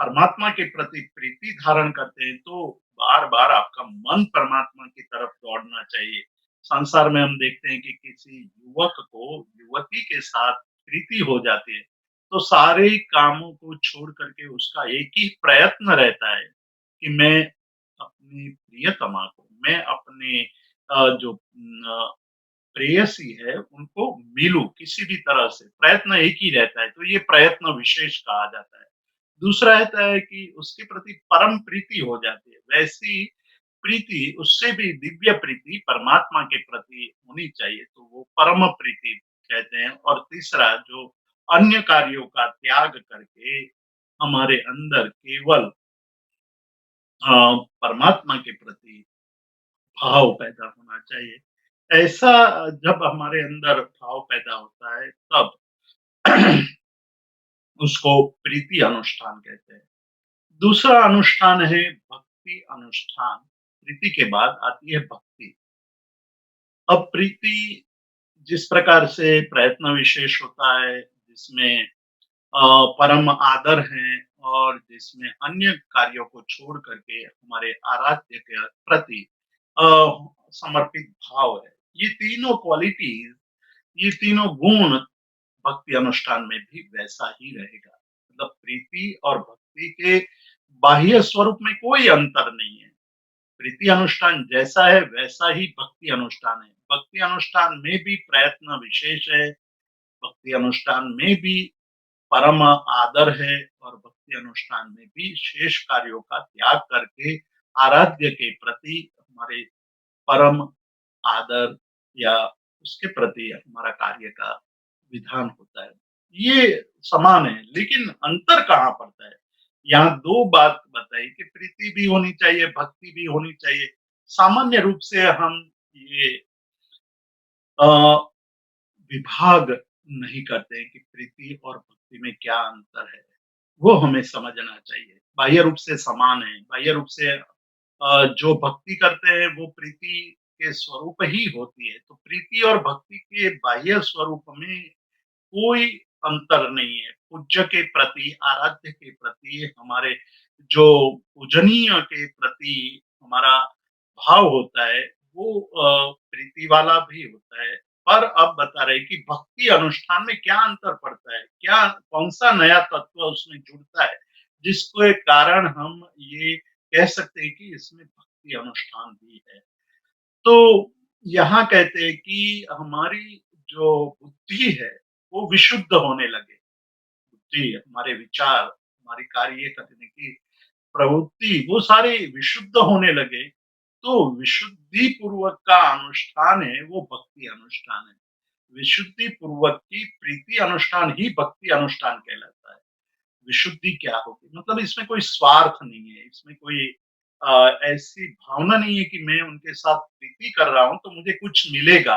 Speaker 2: परमात्मा के प्रति प्रीति धारण करते हैं तो बार-बार आपका मन परमात्मा की तरफ दौड़ना चाहिए। संसार में हम देखते हैं कि किसी युवक को युवती के साथ प्रीति हो जाती है, तो सारे कामों को छोड़ कर के उसका एक ही प्रयत्न रहता है कि मैं अपनी प्रियतमा को, मैं अपने जो प्रेयसी है उनको मिलूँ किसी भी तरह से, प्रयत्न एक ही रहता है, तो ये प्रयत्न विशेष कहा जाता है। दूसरा रहता है कि उसके प्रति परम प्रीति हो जाती है, वैसी प्रीति उससे भी दिव्य प्रीति परमात्मा के प्रति होनी चाहिए, तो वो परम प्रीति कहते हैं। और तीसरा जो अन्य कार्यों का त्याग करके हमारे अंदर केवल परमात्मा के प्रति भाव पैदा होना चाहिए। ऐसा जब हमारे अंदर भाव पैदा होता है तब उसको प्रीति अनुष्ठान कहते हैं। दूसरा अनुष्ठान है भक्ति अनुष्ठान। प्रीति के बाद आती है भक्ति। अब प्रीति जिस प्रकार से प्रयत्न विशेष होता है, जिसमें परम आदर है और जिसमें अन्य कार्यों को छोड़ करके हमारे आराध्य के प्रति अ, समर्पित भाव है। ये तीनों क्वालिटीज़, ये तीनों गुण भक्ति अनुष्ठान में भी वैसा ही रहेगा। मतलब प्रीति और भक्ति के बाह्य स्वरूप में कोई अंतर नहीं है। प्रीति अनुष्ठान जैसा है वैसा ही भक्ति अनुष्ठान है। भक्ति अनुष्ठान में भी प्रयत्न विशेष है, भक्ति अनुष्ठान में भी परम आदर है और भक्ति अनुष्ठान में भी शेष कार्यों का त्याग करके आराध्य के प्रति हमारे परम आदर या उसके प्रति हमारा कार्य का विधान होता है। ये समान है, लेकिन अंतर कहाँ पड़ता है? यहाँ 2 बात बताई कि प्रीति भी होनी चाहिए, भक्ति भी होनी चाहिए। सामान्य रूप से हम ये अ, विभाग नहीं करते हैं कि प्रीति और भक्ति में क्या अंतर है, वो हमें समझना चाहिए। बाह्य रूप से समान है, बाह्य रूप से जो भक्ति करते हैं वो प्रीति के स्वरूप ही होती है। तो प्रीति और भक्ति के बाह्य स्वरूप में कोई अंतर नहीं है। पूज्य के प्रति, आराध्य के प्रति, हमारे जो पूजनीय के प्रति हमारा भाव होता है, वो प्रीति वाला भी होता है। पर अब बता रहे कि भक्ति अनुष्ठान में क्या अंतर पड़ता है? क्या कौन-सा नया तत्व उसमें जुड़ता है, जिसके कारण हम ये कह सकते हैं कि इसमें भक्ति अनुष्ठान भी है। तो यहाँ कहते हैं कि हमारी जो बुद्धि है, वो विशुद्ध होने लगे। बुद्धि, हमारे विचार, हमारी कार्य करने की प्रवृत्ति, वो सारे विशुद्ध होने लगे। तो विशुद्धि पूर्वक का अनुष्ठान है, वो भक्ति अनुष्ठान है। विशुद्धि पूर्वक की प्रीति अनुष्ठान ही भक्ति अनुष्ठान कहलाता है। विशुद्धि क्या होगी? मतलब इसमें कोई स्वार्थ नहीं है, इसमें कोई ऐसी भावना नहीं है कि मैं उनके साथ प्रीति कर रहा हूँ, तो मुझे कुछ मिलेगा।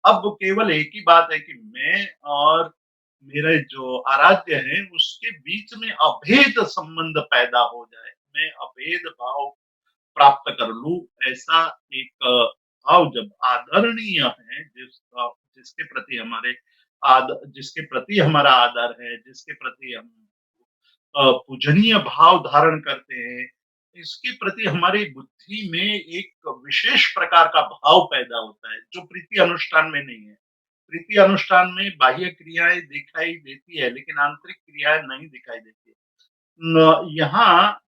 Speaker 2: अब केवल एक ही बात है कि मैं और मेरे जो आराध्य हैं, उसके बीच में अभेद संबंध पैदा हो जाए। मैं अभेद भाव प्राप्त कर लूँ, ऐसा एक भाव जब आदरणीय है, जिसके प्रति हमारे जिसके प्रति हमारा आदर है, जिसके प्रति हम पूजनीय भाव धारण करते हैं, इसके प्रति हमारी बुद्धि में एक विशेष प्रकार का भाव पैदा होता है, जो प्रीति अनुष्ठान में नहीं है। प्रीति अनुष्ठान में बाह्य क्रियाएँ दिखाई देती है, लेकिन आंतरिक क्रियाएँ नहीं दिखाई देती है। यहाँ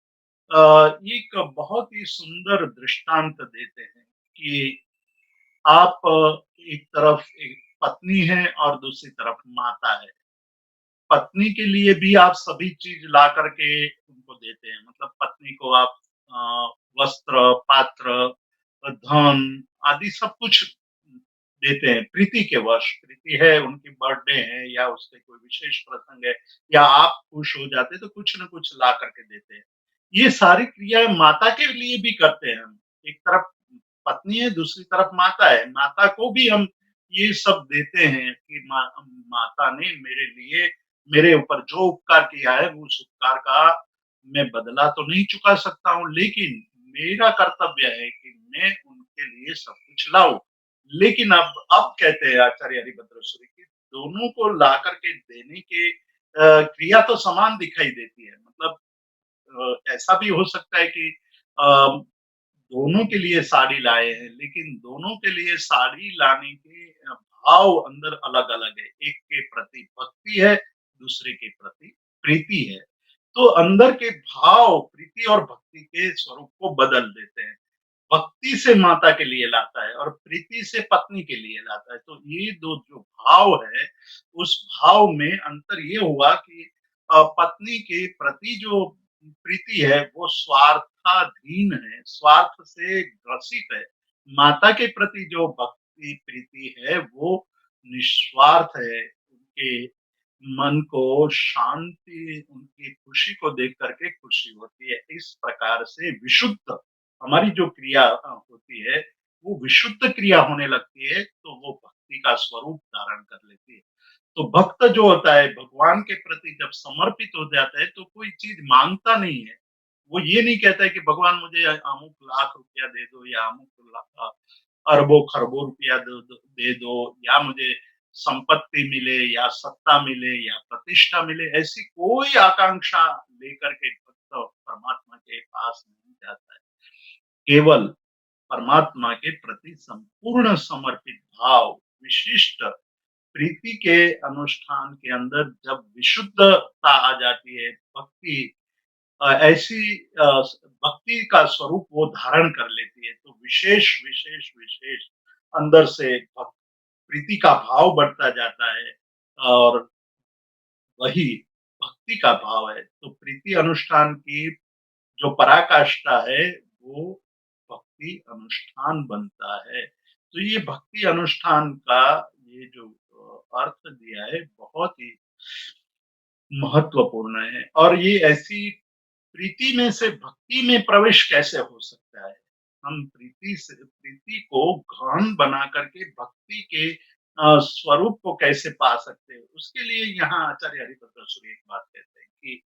Speaker 2: एक बहुत ही सुंदर दृष्टांत देते हैं कि आप एक तरफ एक पत्नी है और दूसरी तरफ माता है। पत्नी के लिए भी आप सभी चीज़ ला कर के उनको देते हैं। मतलब पत्नी को आप वस्त्र, पात्र, धन आदि सब कुछ देते हैं प्रीति के वश। प्रीति है, उनकी बर्थडे है या उसके कोई विशेष प्रसंग है या आप खुश हो जाते हैं तो कुछ न कुछ ला कर के देते हैं। ये सारी क्रियाएँ माता के लिए भी करते हैं हम। एक तरफ पत्नी है, दूसरी तरफ माता है। माता को भी हम ये सब देते हैं कि माता ने मेरे लिए मेरे ऊपर जो उपकार किया है, उस उपकार का मैं बदला तो नहीं चुका सकता हूँ, लेकिन मेरा कर्तव्य है कि मैं उनके लिए सब कुछ लाऊँ। लेकिन अब कहते हैं आचार्य हरिभद्र सूरि कि दोनों को ला कर के देने के क्रिया तो समान दिखाई देती है। मतलब ऐसा भी हो सकता है कि अ, दोनों के लिए साड़ी लाए हैं, लेकिन दोनों के लिए साड़ी लाने के भाव अंदर अलग-अलग है। एक के प्रति भक्ति है, दूसरे के प्रति प्रीति है। तो अंदर के भाव प्रीति और भक्ति के स्वरूप को बदल देते हैं। भक्ति से माता के लिए लाता है और प्रीति से पत्नी के लिए लाता है। तो ये 2 जो भाव है, उस भाव में अंतर ये हुआ कि पत्नी के प्रति जो प्रीति है, वो स्वार्थाधीन है, स्वार्थ से ग्रसित है। माता के प्रति जो भक्ति प्रीति है, वो निस्वार्थ है। उनके मन को शांति, उनकी खुशी को देख कर के खुशी होती है। इस प्रकार से विशुद्ध हमारी जो क्रिया होती है, वो विशुद्ध क्रिया होने लगती है, तो वो भक्ति का स्वरूप धारण कर लेती है। तो भक्त जो होता है, भगवान के प्रति जब समर्पित हो जाता है, तो कोई चीज़ माँगता नहीं है। वो ये नहीं कहता है कि भगवान मुझे अमुक लाख रुपया दे दो या अमुक अरबों-खरबों रुपया दे दो या मुझे संपत्ति मिले या सत्ता मिले या प्रतिष्ठा मिले, ऐसी कोई आकांक्षा लेकर के भक्त परमात्मा के पास नहीं जाता है। केवल परमात्मा के प्रति संपूर्ण समर्पित भाव, विशिष्ट प्रीति के अनुष्ठान के अंदर जब विशुद्धता आ जाती है, भक्ति ऐसी भक्ति का स्वरूप वो धारण कर लेती है, तो विशेष अंदर से प्रीति का भाव बढ़ता जाता है और वही भक्ति का भाव है। तो प्रीति अनुष्ठान की जो पराकाष्ठा है, वो भक्ति अनुष्ठान बनता है। तो ये भक्ति अनुष्ठान का ये जो अर्थ दिया है, बहुत ही महत्वपूर्ण है और ये ऐसी प्रीति में से भक्ति में प्रवेश कैसे हो सकता है? हम प्रीति को गहन बना करके भक्ति के स्वरूप को कैसे पा सकते हैं, उसके लिए यहाँ आचार्य हरिभद्र सूरी एक बात कहते हैं कि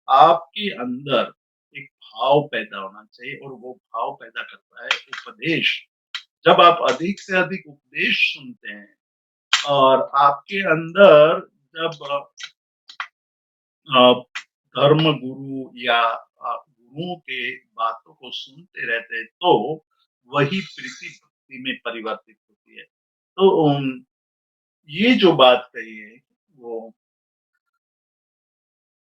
Speaker 2: आपके अंदर एक भाव पैदा होना चाहिए और वो भाव पैदा करता है उपदेश। जब आप अधिक से अधिक उपदेश सुनते हैं और आपके अंदर जब अ, धर्म गुरु या गुरुओं के बातों को सुनते रहते हैं, तो वही प्रीति भक्ति में परिवर्तित होती है। तो ये जो बात कही है वो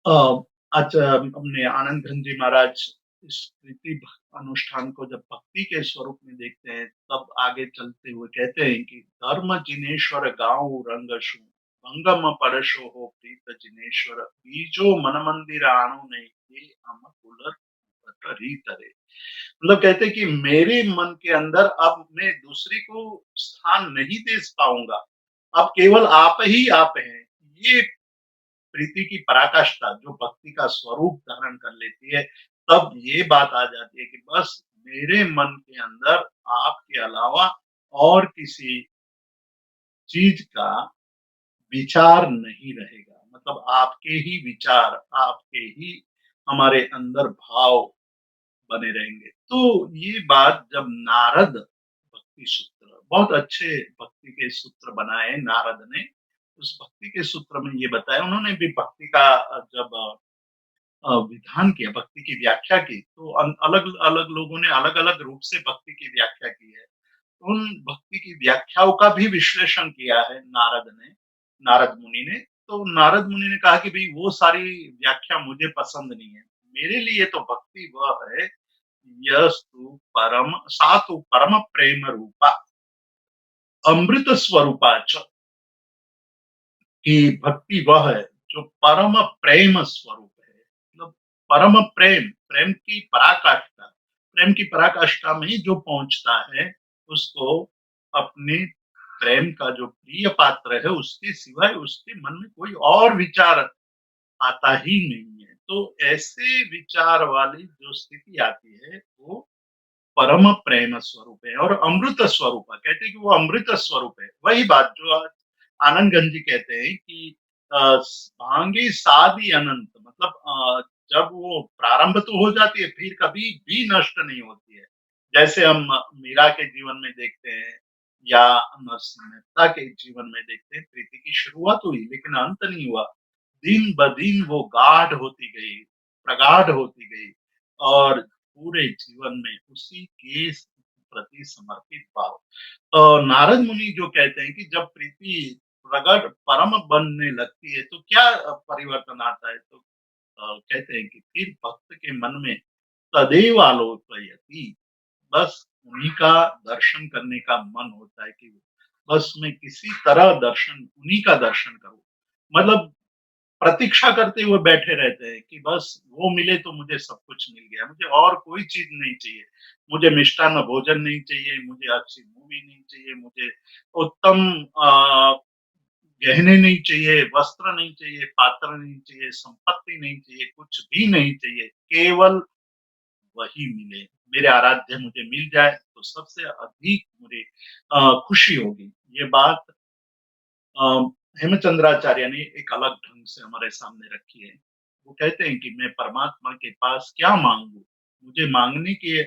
Speaker 2: अ, अच्छा हमने आनंद घन जी महाराज इस प्रीति अनुष्ठान को जब भक्ति के स्वरूप में देखते हैं, तब आगे चलते हुए कहते हैं कि धर्म जिनेश्वर गाँव रंगसु भंगम परशो हो प्रीत जिनेश्वर बीजो मन मंदिर आणु नहीं ये हम कुलर री तरे। मतलब कहते हैं कि मेरे मन के अंदर अब मैं दूसरे को स्थान नहीं दे पाऊंगा, अब केवल आप ही आप हैं। ये प्रीति की पराकाष्ठा जो भक्ति का स्वरूप धारण कर लेती है, तब ये बात आ जाती है कि बस मेरे मन के अंदर आपके अलावा और किसी चीज का विचार नहीं रहेगा। मतलब आपके ही विचार, आपके ही हमारे अंदर भाव बने रहेंगे। तो ये बात जब नारद भक्ति सूत्र, बहुत अच्छे भक्ति के सूत्र बनाए नारद ने, उस भक्ति के सूत्र में ये बताया, उन्होंने भी भक्ति का जब विधान किया, भक्ति की व्याख्या की, तो अलग अलग लोगों ने अलग अलग रूप से भक्ति की व्याख्या की है। उन भक्ति की व्याख्याओं का भी विश्लेषण किया है नारद मुनि ने। तो नारद मुनि ने कहा कि भाई वो सारी व्याख्या मुझे पसंद नहीं है, मेरे लिए तो भक्ति वह है यस्तु परम सातु परम प्रेम रूपा अमृत स्वरूपा च, कि भक्ति वह है जो परम प्रेम स्वरूप है। मतलब परम प्रेम, प्रेम की पराकाष्ठा, प्रेम की पराकाष्ठा में जो पहुंचता है उसको अपने प्रेम का जो प्रिय पात्र है उसके सिवाय उसके मन में कोई और विचार आता ही नहीं है। तो ऐसे विचार वाली जो स्थिति आती है वो परम प्रेम स्वरूप है और अमृत स्वरूप है। कहते हैं कि वो अमृत स्वरूप है। वही बात जो आनंद गंज जी कहते हैं कि भांगे सादी अनंत, मतलब जब वो प्रारंभ तो हो जाती है फिर कभी भी नष्ट नहीं होती है। जैसे हम मीरा के जीवन में देखते हैं या नरसिंह मेहता के जीवन में देखते हैं, प्रीति की शुरुआत हुई लेकिन अंत नहीं हुआ। दिन ब दिन वो गाढ़ होती गई, प्रगाढ़ होती गई और पूरे जीवन में उसी के प्रति समर्पित भाव। नारद मुनि जो कहते हैं कि जब प्रीति प्रगट परम बनने लगती है तो क्या परिवर्तन आता है, तो कहते हैं कि फिर भक्त के मन में तदेव आलोकयति, बस उन्हीं का दर्शन करने का मन होता है कि बस मैं किसी तरह दर्शन उन्हीं का दर्शन करूं। मतलब प्रतीक्षा करते हुए बैठे रहते हैं कि बस वो मिले तो मुझे सब कुछ मिल गया, मुझे और कोई चीज नहीं चाहिए। मुझे मिष्टान्न भोजन नहीं चाहिए, मुझे अच्छी मूवी नहीं चाहिए, मुझे उत्तम गहने नहीं चाहिए, वस्त्र नहीं चाहिए, पात्र नहीं चाहिए, संपत्ति नहीं चाहिए, कुछ भी नहीं चाहिए, केवल वही मिले। मेरे आराध्य मुझे मिल जाए तो सबसे अधिक मुझे खुशी होगी। ये बात अ, हेमचंद्राचार्य ने एक अलग ढंग से हमारे सामने रखी है। वो कहते हैं कि मैं परमात्मा के पास क्या मांगू, मुझे मांगने के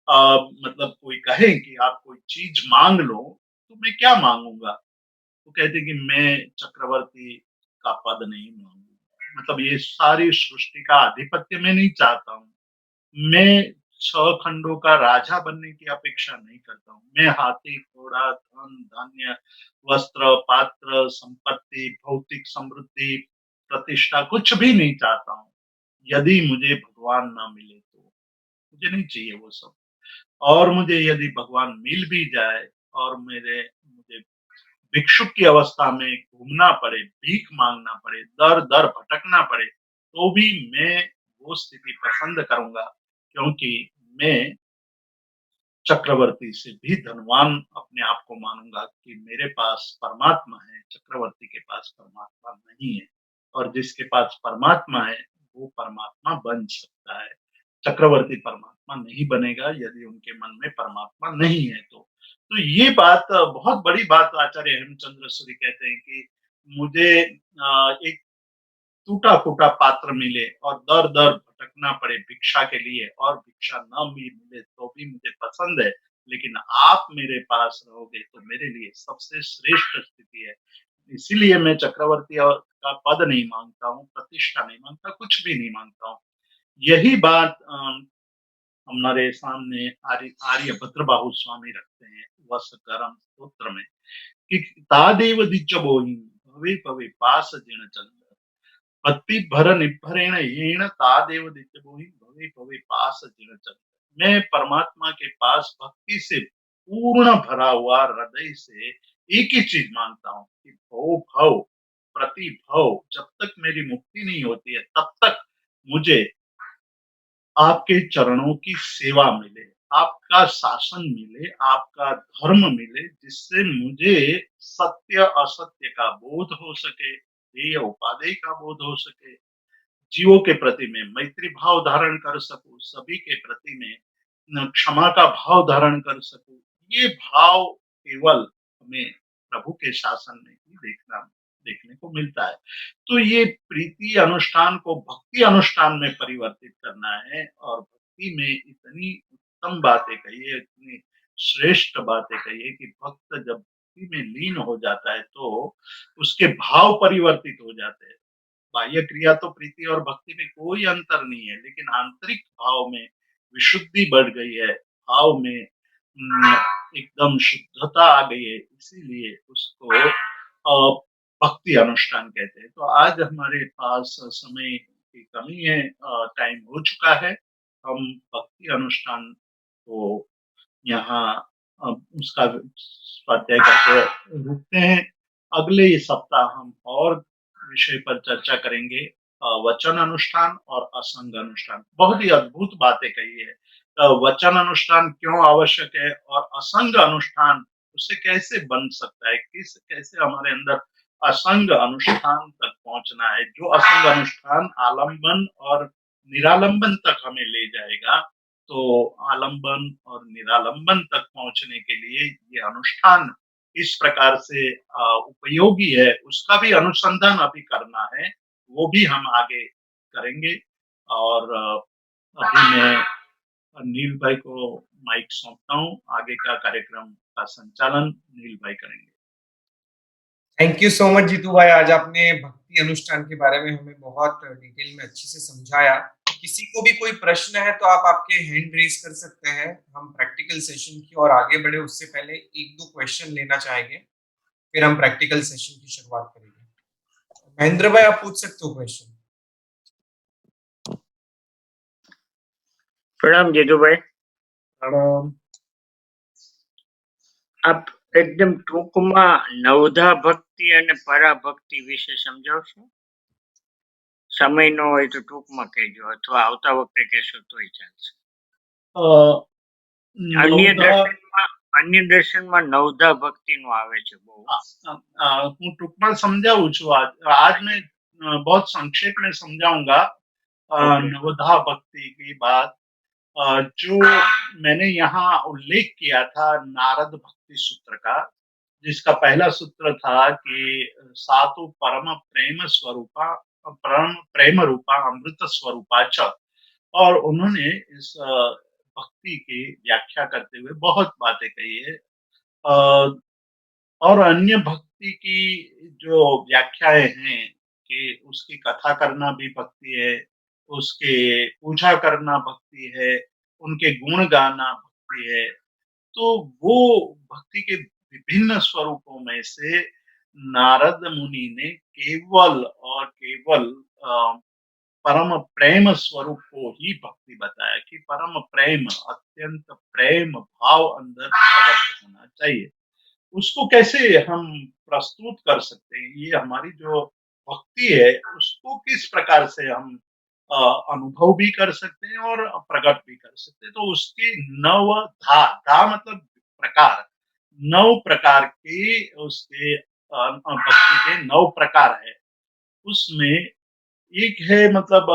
Speaker 2: मतलब कोई कहे कि आप कोई चीज मांग लो तो मैं क्या मांगूंगा। वो कहते हैं कि मैं चक्रवर्ती का पद नहीं मांगूंगा, मतलब ये सारी सृष्टि का आधिपत्य मैं नहीं चाहता हूँ। मैं 6 खंडों का राजा बनने की अपेक्षा नहीं करता हूँ। मैं हाथी, घोड़ा, धन, धान्य, वस्त्र, पात्र, संपत्ति, भौतिक समृद्धि, प्रतिष्ठा कुछ भी नहीं चाहता हूँ। यदि मुझे भगवान ना मिले तो मुझे नहीं चाहिए वो सब। और मुझे यदि भगवान मिल भी जाए और मुझे भिक्षुक की अवस्था में घूमना पड़े, भीख मांगना पड़े, दर-दर भटकना पड़े, तो भी मैं वो स्थिति पसंद करूँगा, क्योंकि मैं चक्रवर्ती से भी धनवान अपने आप को मानूँगा कि मेरे पास परमात्मा है, चक्रवर्ती के पास परमात्मा नहीं है। और जिसके पास परमात्मा है, वो परमात्मा बन सकता है। चक्रवर्ती परमात्मा नहीं बनेगा यदि उनके मन में परमात्मा नहीं है तो। तो ये बात बहुत बड़ी बात आचार्य हेमचंद्र सूरी कहते हैं कि मुझे एक टूटा-फूटा पात्र मिले और दर-दर भटकना पड़े भिक्षा के लिए और भिक्षा ना भी मिले तो भी मुझे पसंद है, लेकिन आप मेरे पास रहोगे तो मेरे लिए सबसे श्रेष्ठ स्थिति है। इसीलिए मैं चक्रवर्ती का पद नहीं माँगता हूँ, प्रतिष्ठा नहीं माँगता, कुछ भी नहीं माँगता हूँ। यही बात हमारे सामने आर्यभद्रबाहु स्वामी रखते हैं वसकरम स्तोत्र में कि तादेव दिज्जबोहि भवे भवे पास जिण चंद पति भर निभरेण येण तादेव दिज्जबोहि भवे भवे पास जिण चंद। मैं परमात्मा के पास भक्ति से पूर्ण भरा हुआ हृदय से एक ही चीज मांगता हूँ कि भव भव प्रति भव जब तक मेरी मुक्ति नहीं होती है तब तक मुझे आपके चरणों की सेवा मिले, आपका शासन मिले, आपका धर्म मिले, जिससे मुझे सत्य असत्य का बोध हो सके, ध्येय उपादेय का बोध हो सके, जीवों के प्रति मैं मैत्री भाव धारण कर सकूं, सभी के प्रति मैं क्षमा का भाव धारण कर सकूं। ये भाव केवल हमें प्रभु के शासन में ही देखने को मिलता है। तो ये प्रीति अनुष्ठान को भक्ति अनुष्ठान में परिवर्तित करना है और भक्ति में इतनी उत्तम बातें कही है, इतनी श्रेष्ठ बातें कही है कि भक्त जब भक्ति में लीन हो जाता है तो उसके भाव परिवर्तित हो जाते हैं। बाह्य क्रिया तो प्रीति और भक्ति में कोई अंतर नहीं है, लेकिन आंतरिक भाव में विशुद्धि बढ़ गई है, भाव में एकदम शुद्धता आ गई है, इसीलिए उसको भक्ति अनुष्ठान कहते हैं। तो आज हमारे पास समय की कमी है, टाइम हो चुका है, हम भक्ति अनुष्ठान को यहाँ उसका स्वाध्याय करके रुकते हैं। अगले सप्ताह हम और विषय पर चर्चा करेंगे, वचन अनुष्ठान और असंग अनुष्ठान। बहुत ही अद्भुत बातें कही है। वचन अनुष्ठान क्यों आवश्यक है और असंग अनुष्ठान उससे कैसे बन सकता है, किस कैसे हमारे अंदर असंग अनुष्ठान तक पहुंचना है, जो असंग अनुष्ठान आलंबन और निरालंबन तक हमें ले जाएगा। तो आलंबन और निरालंबन तक पहुंचने के लिए ये अनुष्ठान इस प्रकार से उपयोगी है, उसका भी अनुसंधान अभी करना है, वो भी हम आगे करेंगे। और अभी मैं नील भाई को माइक सौंपता हूँ, आगे का कार्यक्रम का संचालन नील भाई करेंगे।
Speaker 1: Thank you so much Jeetu भाई, आज आपने भक्ति अनुष्ठान के बारे में हमें बहुत डिटेल में अच्छे से समझाया। किसी को भी कोई प्रश्न है तो आप आपके हैंड रेज कर सकते हैं, हम प्रैक्टिकल सेशन की ओर आगे बढ़े उससे पहले एक दो क्वेश्चन लेना चाहेंगे, फिर हम प्रैक्टिकल सेशन की शुरुआत करेंगे। महेंद्र भाई आप पूछ सकते हो क्वेश्चन।
Speaker 3: प्रणाम जीतू भाई।
Speaker 1: प्रणाम।
Speaker 3: આપ એકદમ ટૂંકમાં નવધા ભક્તિ અને પરાભક્તિ વિશે સમજાવશો? સમય ન હોય તો ટૂંકમાં કહેજો, અથવા આવતા વખતે કહેશો તોય ચાલશે. અન્ય દર્શનમાં નવધા ભક્તિનું આવે છે બહુ.
Speaker 2: હું ટૂંકમાં સમજાવું છું। आज मैं बहुत संक्षेप में समझाऊंगा नवधा भक्ति की बात। जो मैंने यहाँ उल्लेख किया था नारद भक्ति सूत्र का, जिसका पहला सूत्र था कि सातु परम प्रेम रूपा अमृत स्वरूपा च, और उन्होंने इस भक्ति की व्याख्या करते हुए बहुत बातें कही है। और अन्य भक्ति की जो व्याख्याएं हैं कि उसकी कथा करना भी भक्ति है, उसके पूजा करना भक्ति है, उनके गुण गाना भक्ति है। तो वो भक्ति के विभिन्न स्वरूपों में से नारद मुनि ने केवल और केवल परम प्रेम स्वरूप को ही भक्ति बताया कि परम प्रेम, अत्यंत प्रेम भाव अंदर प्रकट होना चाहिए। उसको कैसे हम प्रस्तुत कर सकते हैं, ये हमारी जो भक्ति है उसको किस प्रकार से हम अनुभव भी कर सकते हैं और प्रकट भी कर सकते हैं। तो उसके नव धा धा मतलब प्रकार, 9 प्रकार के उसके भक्ति के 9 प्रकार है। उसमें एक है मतलब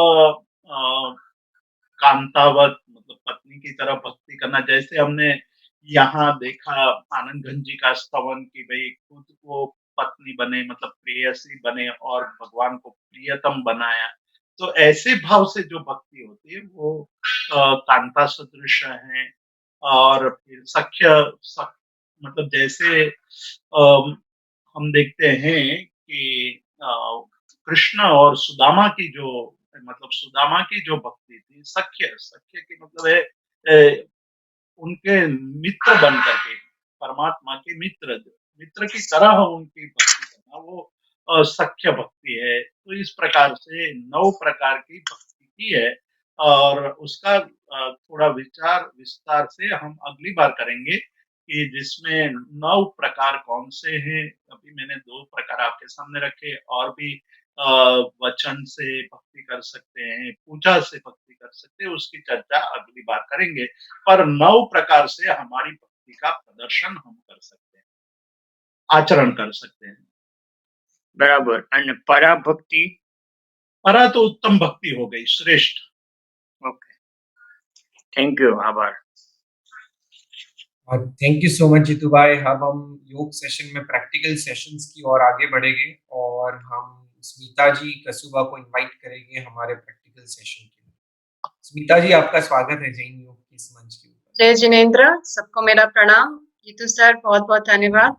Speaker 2: कांतावत, मतलब पत्नी की तरह भक्ति करना, जैसे हमने यहाँ देखा आनंद घन जी का स्तवन कि भाई खुद को पत्नी बने, मतलब प्रेयसी बने और भगवान को प्रियतम बनाया। तो ऐसे भाव से जो भक्ति होती है वो कांता सदृश है। और फिर मतलब जैसे हम देखते हैं कि कृष्ण और सुदामा की जो, मतलब सुदामा की जो भक्ति थी, सख्य सख्य की मतलब है उनके मित्र बन करके, परमात्मा के मित्र मित्र की तरह उनकी भक्ति करना, वो सख्य भक्ति है। तो इस प्रकार से 9 प्रकार की भक्ति की है। और उसका थोड़ा विचार विस्तार से हम अगली बार करेंगे कि जिसमें 9 प्रकार कौन से हैं। अभी मैंने 2 प्रकार आपके सामने रखे, और भी वचन से भक्ति कर सकते हैं, पूजा से भक्ति कर सकते हैं, उसकी चर्चा अगली बार करेंगे। पर 9 प्रकार से हमारी भक्ति का प्रदर्शन हम कर सकते हैं, आचरण कर सकते हैं।
Speaker 3: बराबर। અને પરાભક્તિ?
Speaker 2: परा तो उत्तम भक्ति हो गई, श्रेष्ठ।
Speaker 3: ओके, थैंक यू, आभार।
Speaker 1: Thank you so much Jeetu भाई। अब हम योग सेशन में प्रैक्टिकल सेशंस की ओर आगे बढ़ेंगे और हम स्मिता जी कसूबा को इनवाइट करेंगे हमारे प्रैक्टिकल सेशन के लिए। स्मिता जी, आपका स्वागत है जैन योग के इस मंच के ऊपर।
Speaker 4: जय जिनेन्द्र, सबको मेरा प्रणाम। जीतू सर, बहुत बहुत धन्यवाद।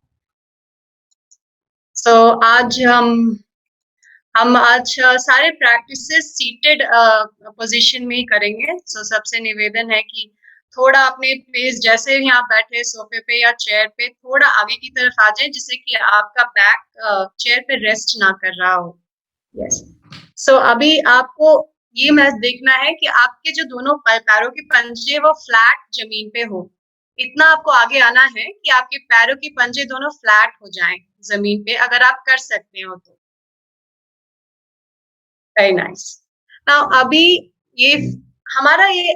Speaker 4: आज हम आज सारे प्रैक्टिसेस सीटेड पोजीशन में ही करेंगे। सबसे निवेदन है कि थोड़ा अपने पेस, जैसे ही आप बैठे सोफे पे या चेयर पे, थोड़ा आगे की तरफ आ जाए, जिससे कि आपका बैक चेयर पे रेस्ट ना कर रहा हो। यस। अभी आपको ये मैच देखना है कि आपके जो दोनों पैरों के पंजे वो फ्लैट जमीन पे हो। इतना आपको आगे आना है कि आपके पैरों के पंजे दोनों फ्लैट हो जाएं जमीन पे, अगर आप कर सकते हो तो। Very nice. नाउ अभी ये हमारा ये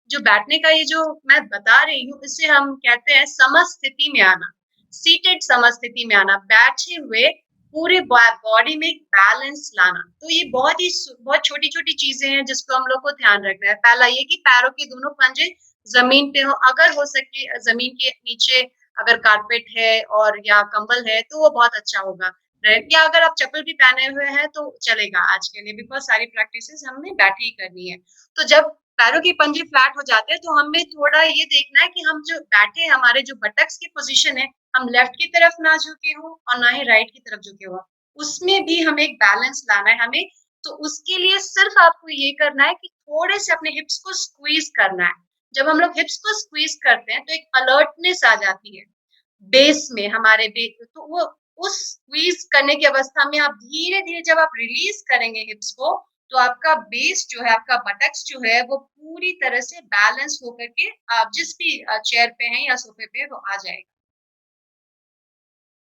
Speaker 4: जो बैठने का ये जो मैं बता रही हूँ, इससे हम कहते हैं समस्थिति में आना, सीटेड समस्थिति में आना, बैठे हुए पूरे बॉडी में एक बैलेंस लाना। तो ये बहुत छोटी छोटी चीजें हैं जिसको हम लोग को ध्यान रखना है। पहला ये कि पैरों के दोनों पंजे जमीन पे हो, अगर हो सके जमीन के नीचे अगर कारपेट है और या कंबल है तो वो बहुत अच्छा होगा। या अगर आप चप्पल भी पहने हुए हैं तो चलेगा आज के लिए, बिकॉज सारी प्रैक्टिसेस हमने बैठे ही करनी है। तो जब पैरों के पंजे फ्लैट हो जाते हैं तो हमें थोड़ा ये देखना है कि हम जो बैठे, हमारे जो बटक्स की पोजीशन है, हम लेफ्ट की तरफ ना झुके हो और ना ही राइट की तरफ झुके हो, उसमें भी हमें एक बैलेंस लाना है हमें। तो उसके लिए सिर्फ आपको ये करना है कि थोड़े से अपने हिप्स को स्क्वीज करना है। जब हम लोग हिप्स को स्क्वीज करते हैं तो एक अलर्टनेस आ जाती है बेस में, हमारे बेस। तो वो उस स्क्वीज करने की अवस्था में आप धीरे धीरे जब आप रिलीज करेंगे हिप्स को, तो आपका बेस जो है, आपका बटक्स जो है, वो पूरी तरह से बैलेंस होकर के आप जिस भी चेयर पे हैं या सोफे पे वो आ जाएगा।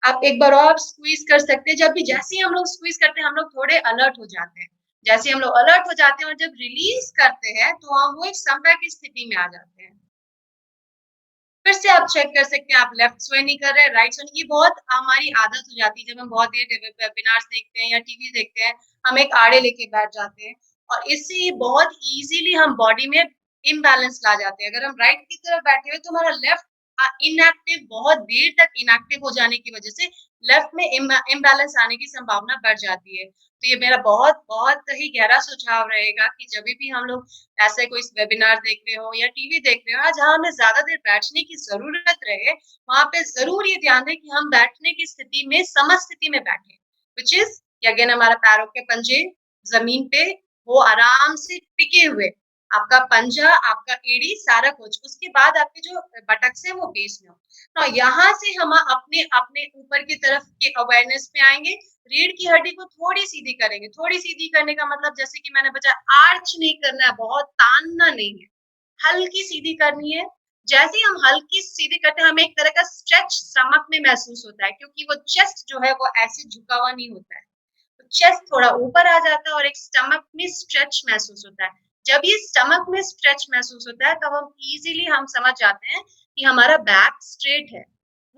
Speaker 4: आप एक बार और स्क्वीज कर सकते हैं। जब भी जैसे ही हम लोग स्क्वीज करते हैं, हम लोग थोड़े अलर्ट हो जाते हैं। जैसे हम लोग अलर्ट हो जाते हैं और जब रिलीज करते हैं तो हम वो एक समता की स्थिति में आ जाते हैं। फिर से आप चेक कर सकते हैं, आप लेफ्ट स्वे नहीं कर रहे, राइट स्वे नहीं। ये बहुत हमारी आदत हो जाती है, जब हम बहुत देर वेबिनार्स देखते हैं या टीवी देखते हैं, हम एक आड़े लेके बैठ जाते हैं और इससे बहुत इजीली हम बॉडी में इम्बैलेंस ला जाते हैं। अगर हम राइट की तरफ बैठे हुए तो हमारा लेफ्ट इनएक्टिव, बहुत देर तक इनएक्टिव हो जाने की वजह से लेफ्ट में इम्बैलेंस आने की संभावना बढ़ जाती है। तो ये मेरा बहुत बहुत ही गहरा सुझाव रहेगा कि जब भी हम लोग ऐसे कोई वेबिनार देख रहे हो या टीवी देख रहे हो, जहाँ हमें ज्यादा देर बैठने की जरूरत रहे, वहां पे जरूर ये ध्यान दें कि हम बैठने की स्थिति में समस्थिति में बैठे, विच इज अगेन हमारा पैरों के पंजे जमीन पे वो आराम से टिके हुए, आपका पंजा, आपका एड़ी, सारा कुछ। उसके बाद आपके जो बटक्स है वो बेस में हो। तो यहाँ से हम अपने अपने ऊपर की तरफ के अवेयरनेस में आएंगे। रीढ़ की हड्डी को थोड़ी सीधी करेंगे। थोड़ी सीधी करने का मतलब, जैसे कि मैंने बताया, आर्च नहीं करना है, बहुत तानना नहीं है, हल्की सीधी करनी है। जैसे ही हम हल्की सीधी करते हैं, हमें एक तरह का स्ट्रेच स्टमक में महसूस होता है, क्योंकि वो चेस्ट जो है वो ऐसे झुका हुआ नहीं होता है। तो चेस्ट थोड़ा ऊपर आ जाता है और एक स्टमक में स्ट्रेच महसूस होता है। जब ये स्टमक में स्ट्रेच महसूस होता है तब हम इजीली हम समझ जाते हैं कि हमारा बैक स्ट्रेट है।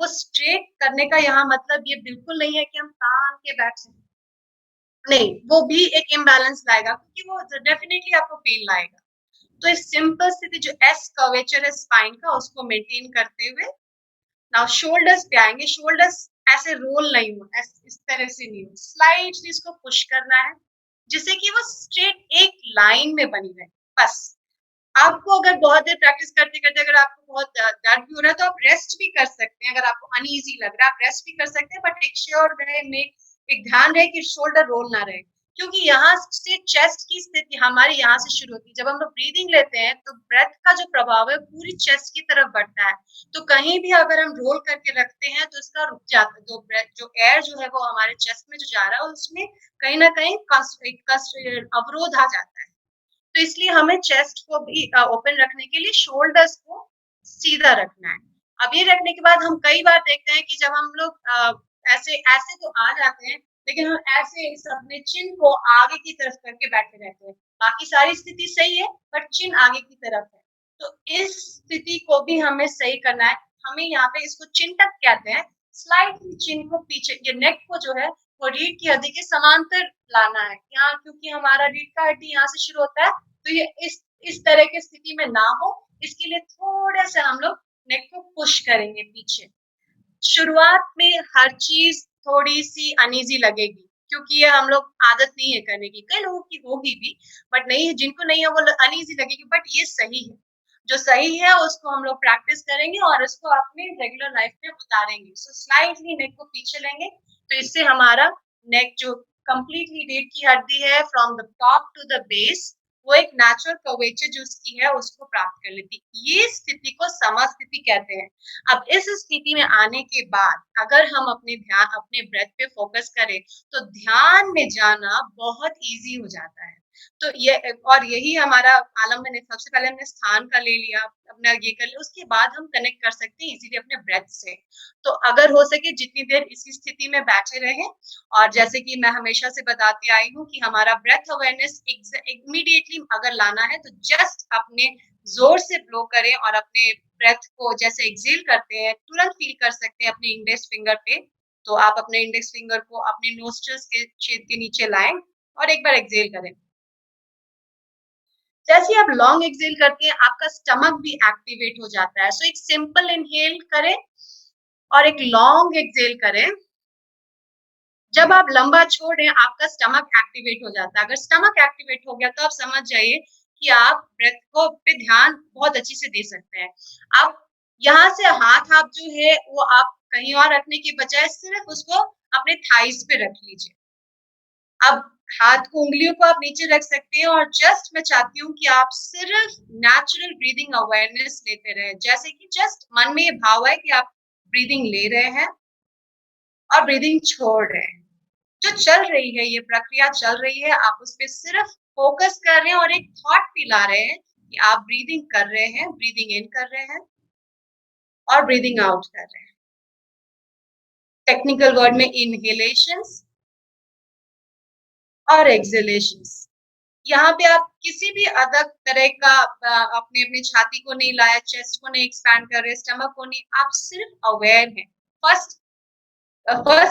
Speaker 4: वो स्ट्रेट करने का यहाँ मतलब ये बिल्कुल नहीं है कि हम तान के बैठ सकते, नहीं, वो भी एक इम्बैलेंस लाएगा, क्योंकि वो डेफिनेटली आपको पेन लाएगा। तो इस सिंपल स्थिति जो एस कर्वेचर है स्पाइन का, उसको मेंटेन करते हुए नाउ शोल्डर्स पे आएंगे। शोल्डर्स ऐसे रोल नहीं हो, इस तरह से नहीं हो, स्लाइडली इसको पुश करना है जिससे कि वो स्ट्रेट एक लाइन में बनी रहे। बस आपको अगर बहुत देर प्रैक्टिस करते करते अगर आपको बहुत दर्द भी हो रहा है तो आप रेस्ट भी कर सकते हैं। अगर आपको अनईजी लग रहा है आप रेस्ट भी कर सकते हैं, बट एक श्योर रहे में एक ध्यान रहे कि शोल्डर रोल ना रहे, क्योंकि यहाँ से चेस्ट की स्थिति हमारी यहाँ से शुरू होती है। जब हम लोग ब्रीदिंग लेते हैं तो ब्रेथ का जो प्रभाव है पूरी चेस्ट की तरफ बढ़ता है, तो कहीं भी अगर हम रोल करके रखते हैं तो इसका रुक जाता है, जो ब्रेथ जो एयर जो है वो हमारे चेस्ट में जो जा रहा है उसमें कहीं ना कहीं अवरोध आ जाता है। तो इसलिए हमें चेस्ट को भी ओपन रखने के लिए शोल्डर्स को सीधा रखना है। अब ये रखने के बाद हम कई बार देखते हैं कि जब हम लोग ऐसे ऐसे तो आ जाते हैं, लेकिन हम ऐसे अपने चिन को आगे की तरफ करके बैठे रहते हैं। बाकी सारी स्थिति सही है बट चिन आगे की तरफ है, तो इस स्थिति को भी हमें सही करना है। हमें यहाँ पे इसको चिन टक कहते हैं। स्लाइटली चिन को पीछे, ये नेक को जो है वो रीढ़ की हड्डी के समांतर लाना है यहाँ, क्योंकि हमारा रीढ़ का हड्डी यहाँ से शुरू होता है, तो ये इस तरह की स्थिति में ना हो, इसके लिए थोड़ा सा हम लोग नेक को पुश करेंगे पीछे। शुरुआत में हर चीज थोड़ी सी अनईजी लगेगी क्योंकि ये हम लोग आदत नहीं है करने की, कई लोगों की होगी भी, बट नहीं, जिनको नहीं है वो अनईजी लगेगी, बट ये सही है। जो सही है उसको हम लोग प्रैक्टिस करेंगे और इसको अपने रेगुलर लाइफ में उतारेंगे। सो स्लाइटली नेक को पीछे लेंगे, तो इससे हमारा नेक जो कंप्लीटली रीढ़ की हड्डी है from the top to the base, वो एक नेचुरल कर्वेचर जो उसकी है उसको प्राप्त कर लेती। ये स्थिति को समस्थिति कहते हैं। अब इस स्थिति में आने के बाद अगर हम अपने ब्रेथ पे फोकस करें तो ध्यान में जाना बहुत इजी हो जाता है। तो ये और यही हमारा आलम में सबसे पहले हमने स्थान का ले लिया, अपना ये कर लिया, उसके बाद हम कनेक्ट कर सकते हैं इजीली अपने ब्रेथ से। तो अगर हो सके जितनी देर इसी स्थिति में बैठे रहें, और जैसे कि मैं हमेशा से बताती आई हूँ कि हमारा ब्रेथ अवेयरनेस इमीडिएटली अगर लाना है तो जस्ट अपने जोर से ब्लो करें और अपने ब्रेथ को जैसे एक्सेल करते हैं तुरंत फील कर सकते हैं अपने इंडेक्स फिंगर पे। तो आप अपने इंडेक्स फिंगर को अपने नोस्ट्रल्स के छेद के नीचे लाएं और एक बार एक्सेल करें। जैसे आप लॉन्ग एक्सेल करते हैं आपका स्टमक भी एक्टिवेट हो जाता है। सो एक सिंपल इनहेल करें और एक लॉन्ग एक्सेल करें। जब आप लंबा छोड़ रहे हैं आपका स्टमक एक्टिवेट हो जाता है। अगर स्टमक एक्टिवेट हो गया तो आप समझ जाइए कि आप ब्रेथ को पे ध्यान बहुत अच्छे से दे सकते हैं। अब यहाँ से हाथ आप जो है वो आप कहीं और रखने की बजाय सिर्फ उसको अपने थाइस पे रख लीजिए। अब हाथ को, उंगलियों को आप नीचे रख सकते हैं और जस्ट मैं चाहती हूँ कि आप सिर्फ नेचुरल ब्रीदिंग अवेयरनेस लेते रहे, जैसे कि जस्ट मन में ये भाव है कि आप ब्रीदिंग ले रहे हैं और ब्रीदिंग छोड़ रहे हैं। जो चल रही है, ये प्रक्रिया चल रही है, आप उस पर सिर्फ फोकस कर रहे हैं और एक थॉट पिला रहे हैं कि आप ब्रीदिंग कर रहे हैं, ब्रीदिंग इन कर रहे हैं और ब्रीदिंग आउट कर रहे हैं। टेक्निकल वर्ड में इनहेलेशंस और एक्सहेलेशंस। यहाँ पे आप किसी भी अलग तरह का अपने अपने छाती को नहीं लाया, चेस्ट को नहीं एक्सपैंड कर रहे, स्टमक को नहीं, आप सिर्फ अवेयर हैं। फर्स्ट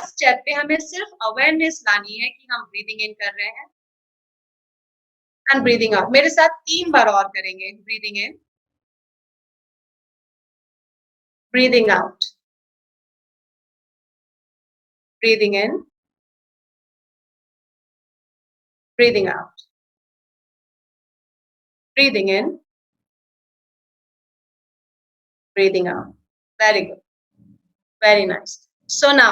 Speaker 4: स्टेप पे हमें सिर्फ अवेयरनेस लानी है कि हम ब्रीदिंग इन कर रहे हैं एंड ब्रीदिंग आउट। मेरे साथ 3 बार और करेंगे। Breathing in, breathing out, breathing in, breathing out, breathing in, breathing out. Very good. Very nice. So now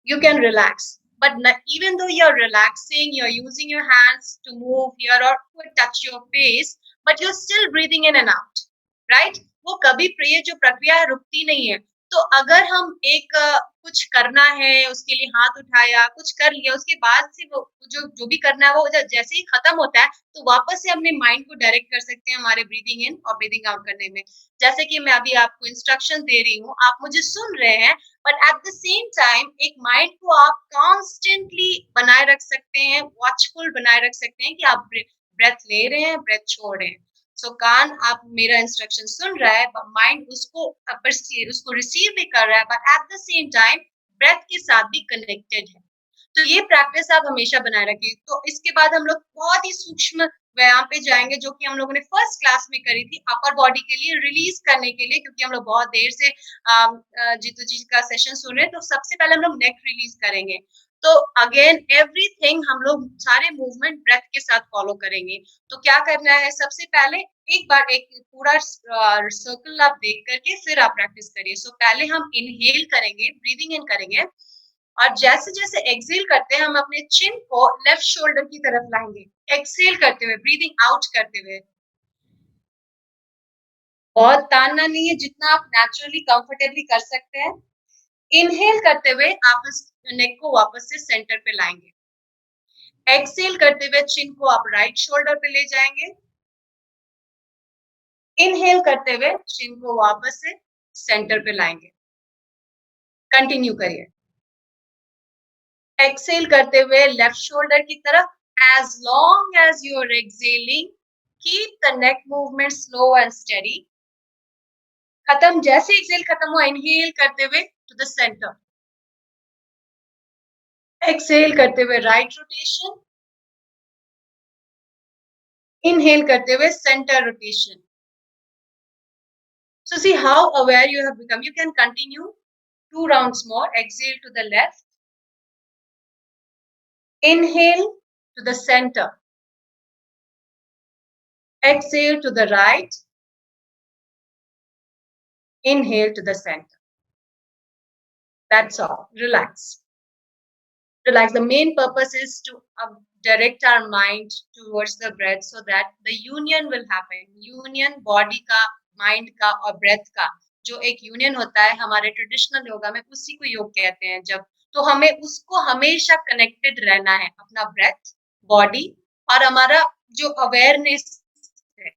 Speaker 4: you can relax. But even though you're relaxing, you're using your hands to move here or touch your face, but you're still breathing in and out, right? वो कभी ये जो प्रक्रिया है रुकती नहीं है। तो अगर हम एक कुछ करना है, उसके लिए हाथ उठाया, कुछ कर लिया, उसके बाद से वो जो भी करना है वो जैसे ही खत्म होता है तो वापस से अपने माइंड को डायरेक्ट कर सकते हैं हमारे ब्रीदिंग इन और ब्रीदिंग आउट करने में। जैसे कि मैं अभी आपको इंस्ट्रक्शन दे रही हूँ, आप मुझे सुन रहे हैं, but at the same time एक माइंड को आप कॉन्स्टेंटली बनाए रख सकते हैं, वॉचफुल बनाए रख सकते हैं कि आप ब्रेथ ले रहे हैं, ब्रेथ छोड़ रहे हैं। सो कान आप मेरा इंस्ट्रक्शन सुन रहा है, माइंड उसको रिसीव भी कर रहा है, but at the same time breath के साथ भी कनेक्टेड है। तो ये प्रैक्टिस आप हमेशा बनाए रखिए। तो इसके बाद हम लोग बहुत ही सूक्ष्म व्यायाम पे जाएंगे जो कि हम लोगों ने फर्स्ट क्लास में करी थी अपर बॉडी के लिए रिलीज करने के लिए, क्योंकि हम लोग बहुत देर से जीतू जी का सेशन सुन रहे हैं। तो सबसे पहले हम लोग नेक रिलीज करेंगे। तो अगेन एवरीथिंग हम लोग सारे मूवमेंट ब्रेथ के साथ फॉलो करेंगे। तो क्या करना है, सबसे पहले एक बार एक पूरा सर्कल आप देख करके फिर आप प्रैक्टिस करिए। सो पहले हम इनहेल करेंगे, ब्रीदिंग इन करेंगे, और जैसे जैसे एक्सेल करते हैं हम अपने चिन को लेफ्ट शोल्डर की तरफ लाएंगे, एक्सेल करते हुए, ब्रीदिंग आउट करते हुए। बहुत तानना नहीं है, जितना आप नेचुरली कंफर्टेबली कर सकते हैं। इनहेल करते हुए आप इस नेक को वापस से सेंटर पे लाएंगे। एक्सेल करते हुए चिन को आप राइट शोल्डर पे ले जाएंगे। इनहेल करते हुए चिन को वापस से सेंटर पे लाएंगे। कंटिन्यू करिए। एक्सेल करते हुए लेफ्ट शोल्डर की तरफ। As long as you are exhaling, keep the neck movement slow and steady. खत्म, जैसे एक्सेल खत्म हुआ इनहेल करते हुए टू द सेंटर। एक्सेल करते हुए राइट रोटेशन। इनहेल करते हुए centre rotation. So see how aware you have become. You can continue 2 rounds more. Exhale to the left. Inhale to the center. Exhale to the right. Inhale to the center. That's all. Relax. Relax. The main purpose is to direct our mind towards the breath so that the union will happen. Union body का, mind का और breath का जो एक यूनियन होता है हमारे ट्रेडिशनल योगा में, उसी को योग कहते हैं। जब तो हमें उसको हमेशा कनेक्टेड रहना है, अपना ब्रेथ, बॉडी और हमारा जो अवेयरनेस है।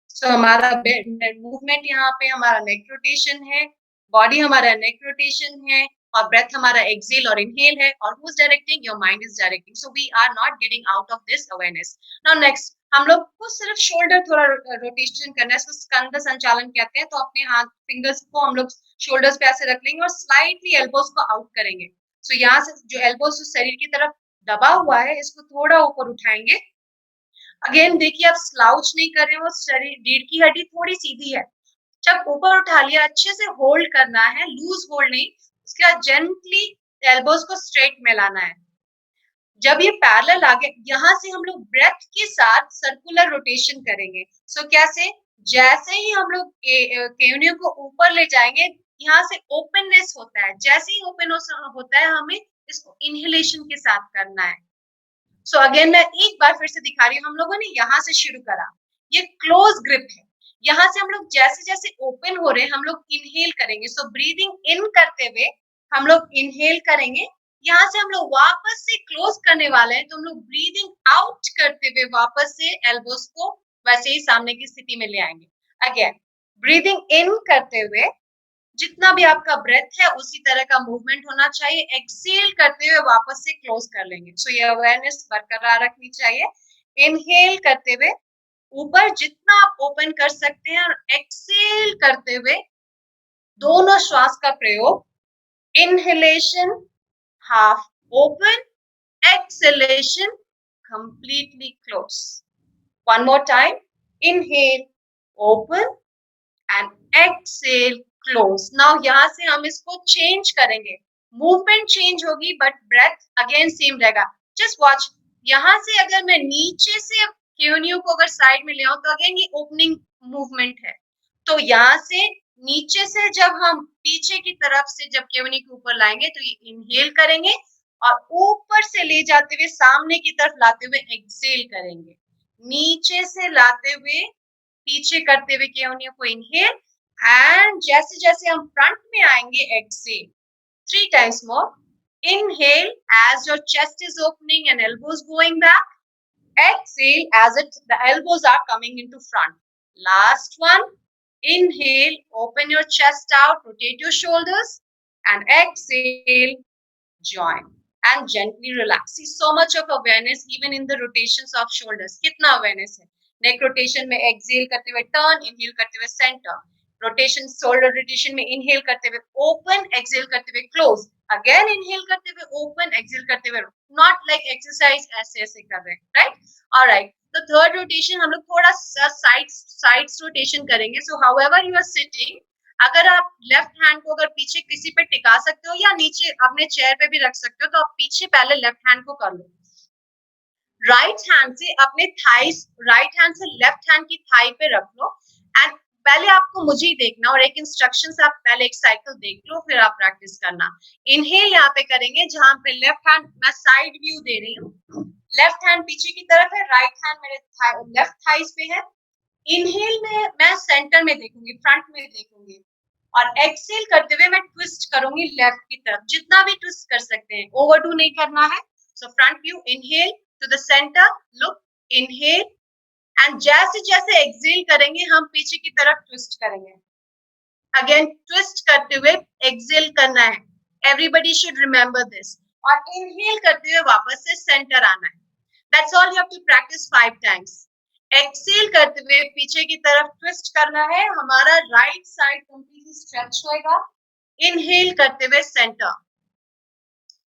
Speaker 4: सो हमारा मूवमेंट यहाँ पे हमारा नेक रोटेशन है, बॉडी हमारा नेक रोटेशन है और ब्रेथ हमारा एक्सेल और इनहेल है। और who's directing? Your mind is directing. So we are not getting out of this awareness. Now next, हम लोग को सिर्फ शोल्डर थोड़ा रोटेशन करना है, इसको स्कंद संचालन कहते हैं। तो अपने हाथ फिंगर्स को हम लोग शोल्डर्स पे ऐसे रख लेंगे और स्लाइटली एल्बोस को आउट करेंगे। सो यहाँ से जो एल्बोस शरीर की तरफ दबा हुआ है इसको थोड़ा ऊपर उठाएंगे। अगेन देखिए आप स्लाउच नहीं कर रहे हो, शरीर रीढ़ की हड्डी थोड़ी सीधी है। जब ऊपर उठा लिया अच्छे से होल्ड करना है, लूज होल्ड नहीं। उसके बाद जेंटली एल्बोस को स्ट्रेट में लाना है। जब ये पैरेलल आ गए, यहाँ से हम लोग ब्रेथ के साथ सर्कुलर रोटेशन करेंगे। सो कैसे? जैसे ही हम लोग केवनियों को ऊपर ले जाएंगे, यहाँ से ओपननेस होता है। जैसे ही ओपन होता है हमें इसको इनहेलेशन के साथ करना है। सो अगेन मैं एक बार फिर से दिखा रही हूँ। हम लोगों ने यहाँ से शुरू करा, ये क्लोज ग्रिप है। यहाँ से हम लोग जैसे जैसे ओपन हो रहे हैं हम लोग इनहेल करेंगे। सो ब्रीदिंग इन करते हुए हम लोग इनहेल करेंगे। यहाँ से हम लोग वापस से क्लोज करने वाले हैं, तो हम लोग ब्रीदिंग आउट करते हुए वापस से एल्बोस को वैसे ही सामने की स्थिति में ले आएंगे। अगेन ब्रीदिंग इन करते हुए जितना भी आपका ब्रेथ है उसी तरह का मूवमेंट होना चाहिए। एक्सेल करते हुए वापस से क्लोज कर लेंगे। सो ये अवेयरनेस बरकरार रखनी चाहिए। इनहेल करते हुए ऊपर जितना आप ओपन कर सकते हैं और एक्सेल करते हुए दोनों श्वास का प्रयोग। Inhalation half open, exhalation completely close. One more time, inhale open and exhale close. Now यहाँ से हम इसको चेंज करेंगे, मूवमेंट चेंज होगी बट ब्रेथ अगेन सेम रहेगा। जस्ट वॉच, यहाँ से अगर मैं नीचे से केवनियों को अगर साइड में ले आऊं तो अगेन ये ओपनिंग मूवमेंट है। तो यहाँ से नीचे से जब हम पीछे की तरफ से जब केवनी के ऊपर लाएंगे तो ये इनहेल करेंगे और ऊपर से ले जाते हुए सामने की तरफ लाते हुए एक्सेल करेंगे। नीचे से लाते हुए पीछे करते हुए केवनियों को इनहेल एंड जैसे जैसे हम फ्रंट में आएंगे Excel. 3 times more. Inhale as your chest is opening and elbows going back. Exhale as the elbows are coming into front. Last one. Inhale, open your chest out, rotate your shoulders, and exhale, join. And gently relax. See so much of awareness even in the rotations of shoulders. कितना awareness है? Neck rotation में exhale करते हुए turn, inhale करते हुए center. Rotation, shoulder rotation में inhale करते हुए open, exhale करते हुए close. Again inhale करते हुए open, exhale करते हुए, not like exercise ऐसे ऐसे कर रहे हैं, right? All right. तो थर्ड रोटेशन हम लोग थोड़ा सा साइड्स रोटेशन करेंगे. So however you are sitting, अगर आप लेफ्ट हैंड को अगर पीछे किसी पे टिका सकते हो या नीचे अपने चेयर पे भी रख सकते हो, तो आप पीछे पहले लेफ्ट हैंड को कर लो. राइट हैंड से अपने थाइस, राइट हैंड से लेफ्ट हैंड की थाई पे रख लो. एंड पहले आपको मुझे ही देखना और एक इंस्ट्रक्शंस आप पहले एक साइकिल देख लो, फिर आप प्रैक्टिस करना. इनहेल यहाँ पे करेंगे जहां पे लेफ्ट हैंड, मैं साइड व्यू दे रही हूँ, लेफ्ट हैंड पीछे की तरफ है, राइट हैंड मेरे लेफ्ट थाइस पे है. इनहेल में मैं सेंटर में देखूंगी, फ्रंट में देखूंगी, और एक्सेल करते हुए मैं ट्विस्ट करूंगी लेफ्ट की तरफ, जितना भी ट्विस्ट कर सकते हैं, ओवरडू नहीं करना है. So front view, inhale to the centre, look, inhale, and जैसे जैसे एक्सेल करेंगे हम पीछे की तरफ ट्विस्ट करेंगे. अगेन ट्विस्ट करते हुए एक्सेल करना है. Everybody should remember this. और इनहेल करते हुए वापस से सेंटर आना है. That's all you have to practise 5 times. Exhale करते हुए पीछे की तरफ ट्विस्ट करना है, हमारा राइट साइड कंप्लीटली स्ट्रेच होएगा. इनहेल करते हुए सेंटर.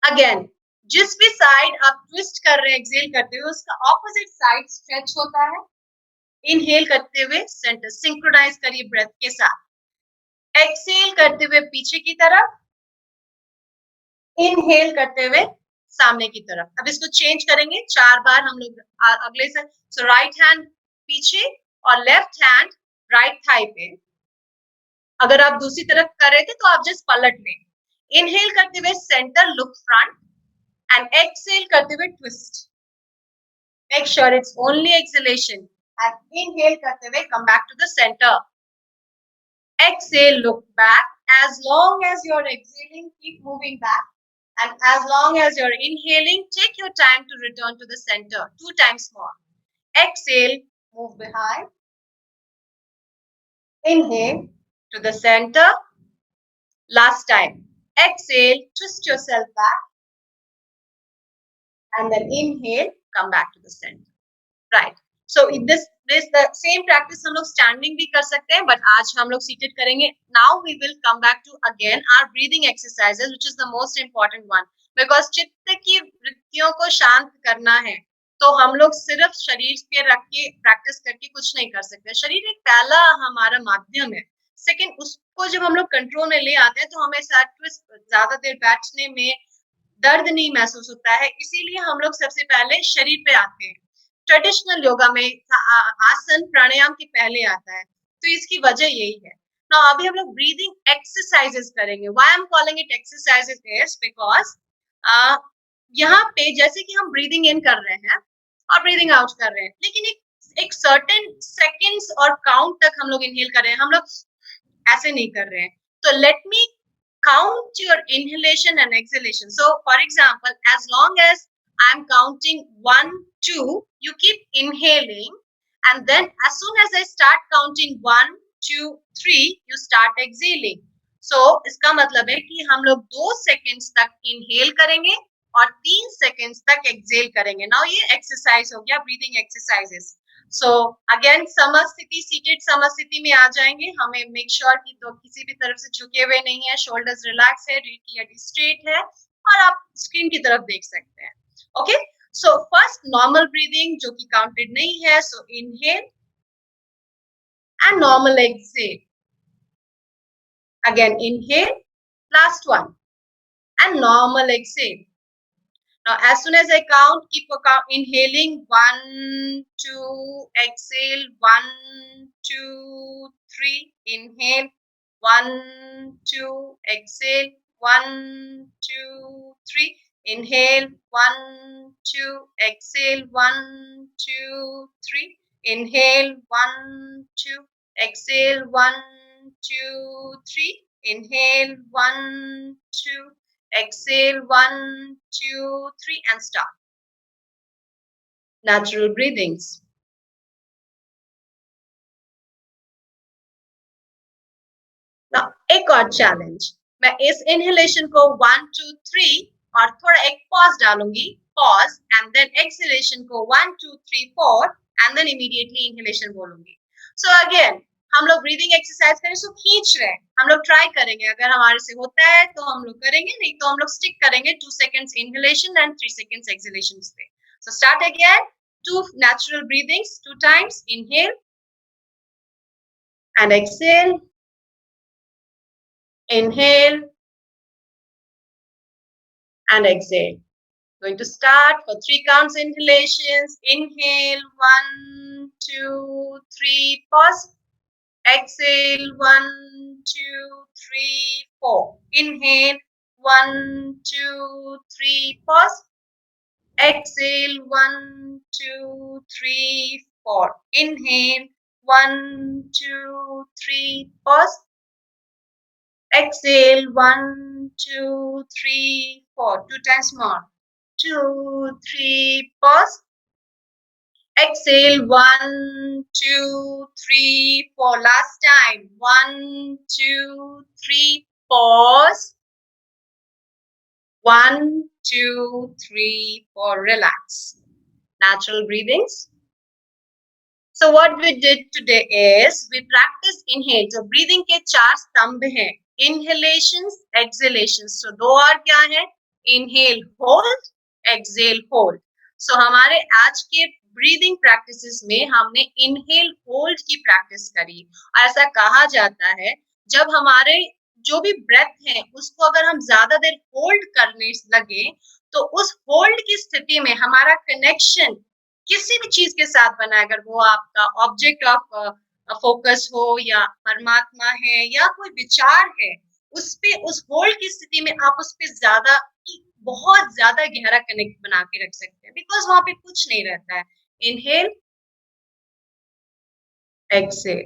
Speaker 4: अगेन जिस भी साइड आप ट्विस्ट कर रहे हैं एक्सेल करते हुए, उसका ऑपोजिट साइड स्ट्रेच होता है. इनहेल करते हुए सेंटर, सिंक्रोनाइज करिए ब्रेथ के साथ. एक्सेल करते हुए पीछे की तरफ, इनहेल करते हुए सामने की तरफ. अब इसको चेंज करेंगे 4 बार हम लोग अगले से. सो राइट हैंड पीछे और लेफ्ट हैंड राइट थाई पे. अगर आप दूसरी तरफ कर रहे थे तो आप जस्ट पलट लें. इनहेल करते हुए centre, look front, and exhale करते हुए twist. Make sure it's only exhalation. And inhale करते हुए come back to the center. Exhale, look back. As long as you're exhaling, keep moving back. And as long as you're inhaling, take your time to return to the center. 2 times more. Exhale, move behind. Inhale to the center. Last time. Exhale, twist yourself back. And then inhale, come back to the center. Right. So in this the same practice हम लोग standing भी कर सकते हैं, but आज हम लोग seated करेंगे. Now we will come back to again our breathing exercises, which is the most important one, because चित्त की वृत्तियों को शांत करना है, तो हम लोग सिर्फ शरीर पे रख के प्रैक्टिस करके कुछ नहीं कर सकते. शरीर एक पहला हमारा माध्यम है. सेकंड, उसको जब हम लोग कंट्रोल में ले आते हैं तो हमें ज्यादा देर बैठने में दर्द नहीं महसूस होता है. इसीलिए हम लोग सबसे पहले शरीर पे आते हैं. ट्रेडिशनल योगा में आसन प्राणायाम के पहले आता है, तो इसकी वजह यही है. ना अभी हम लोग ब्रीदिंग एक्सरसाइजेस करेंगे. Why I am calling it exercises is because यहाँ पे जैसे कि हम ब्रीदिंग इन कर रहे हैं और ब्रीदिंग आउट कर रहे हैं, लेकिन एक सर्टेन सेकेंड्स और काउंट तक हम लोग इनहेल कर रहे हैं, हम लोग ऐसे नहीं कर रहे हैं. तो let me count your inhalation and exhalation. So for example, as long as I'm counting 1, 2, you keep inhaling, and then as soon as I start counting 1, 2, 3, you start exhaling. So इसका मतलब है कि हम लोग 2 seconds तक inhale करेंगे और 3 seconds तक exhale करेंगे. Now ये exercise हो गया, breathing exercises. So again समस्थिति, seated समस्थिति में आ जाएंगे. हमें make sure कि तो किसी भी तरफ से झुके हुए नहीं है, shoulders relax है, रीढ़ की हड्डी straight है, और आप स्क्रीन की तरफ देख सकते हैं. Okay, so first normal breathing जो कि counted नहीं है. So inhale and normal exhale. Again inhale, last one, and normal exhale. Now as soon as I count, keep inhaling 1, 2, exhale 1, 2, 3, inhale 1, 2, exhale 1, 2, 3, inhale 1, 2, exhale 1, 2, 3, inhale 1, 2, exhale 1, 2, 3, inhale 1, 2, exhale 1, 2, 3, and stop. Natural breathings. Now एक और challenge. मैं इस inhalation को 1, 2, 3 और थोड़ा एक pause डालूंगी, pause, and then exhalation को 1, 2, 3, 4, and then immediately inhalation बोलूंगी. So again हम लोग ब्रीदिंग एक्सरसाइज करें, सो खींच रहे हैं, हम लोग ट्राई करेंगे. अगर हमारे से होता है तो हम लोग करेंगे, नहीं तो हम लोग स्टिक करेंगे 2 seconds inhalation and 3 seconds exhalation पे. So start again. 2 natural breathings, 2 times. Inhale and exhale. Inhale and exhale. Going to start for 3 counts inhalations. Inhale, 1, 2, 3, pause. Exhale, 1, 2, 3, 4. Inhale, 1, 2, 3, pause. Exhale, 1, 2, 3, 4. Inhale, 1, 2, 3, pause. Exhale, 1, 2, 3, 4. 2 times more. 2, 3, pause. Exhale, 1, 2, 3, 4. Last time. 1, 2, 3, pause. 1, 2, 3, 4. Relax. Natural breathings. So what we did today is we practice inhale. So breathing के 4 स्तंभ हैं. Inhalations, exhalations. So 2 और क्या है? Inhale, hold, exhale, hold. So हमारे आज के ब्रीदिंग प्रैक्टिसेस में हमने इनहेल होल्ड की प्रैक्टिस करी. ऐसा कहा जाता है जब हमारे जो भी ब्रेथ है उसको अगर हम ज्यादा देर होल्ड करने लगे तो उस होल्ड की स्थिति में हमारा कनेक्शन किसी भी चीज के साथ बना है, अगर वो आपका ऑब्जेक्ट ऑफ फोकस हो या परमात्मा है या कोई विचार है, उस पे उस होल्ड की स्थिति में आप उस पे ज्यादा बहुत ज्यादा गहरा कनेक्ट बना के रख सकते हैं बिकॉज वहां पे कुछ नहीं रहता है. Inhale, Excel.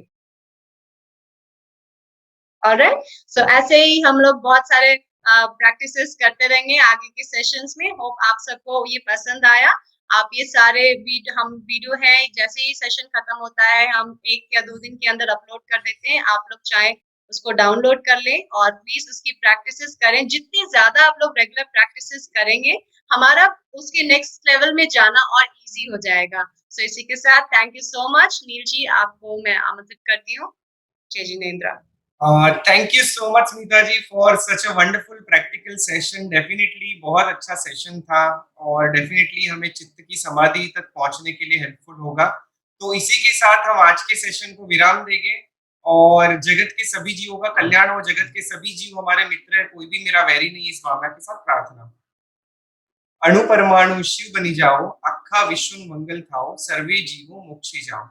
Speaker 4: ऑलराइट, सो ऐसे ही हम लोग बहुत सारे प्रैक्टिसेस करते रहेंगे आगे के सेशंस में. होप आप सबको ये पसंद आया. आप ये सारे हम वीडियो है जैसे ही सेशन खत्म होता है हम 1 या 2 दिन के अंदर अपलोड कर देते हैं. आप लोग चाहे उसको डाउनलोड कर लें और प्लीज उसकी प्रैक्टिसेस करें. जितनी ज्यादा आप लोग रेगुलर प्रैक्टिसेस करेंगे हमारा उसके नेक्स्ट लेवल में जाना और इजी हो जाएगा. सो इसी के साथ थैंक यू सो मच. नील जी, आपको मैं आमंत्रित करती हूँ. जय Jinendra.
Speaker 1: Thank you so much Smita ji for such a wonderful practical session. Definitely बहुत अच्छा सेशन था और डेफिनेटली हमें चित्त की समाधि तक पहुंचने के लिए हेल्पफुल होगा. तो इसी के साथ हम आज के सेशन को विराम देंगे और जगत के सभी जीवों का कल्याण हो. जगत के सभी जीव हमारे मित्र हैं, कोई भी मेरा वैरी नहीं. इस भावना के साथ प्रार्थना. अणु परमाणु शिव बनी जाओ, अखा विश्व मंगल खाओ, सर्वे जीवो मोक्षे जाओ.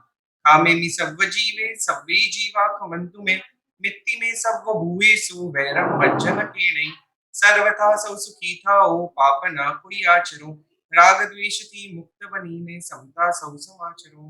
Speaker 1: कामे मी सर्व जीवे सब्बे जीवा खमन्तु में, मित्ति में सर्व भूवेषु वैरम वज्जन के नहीं. सर्वथा सौ सुखी थाओ, पाप न कोई आचरो, राग द्वेष थी मुक्त बनी में, समता सौ समाचरो.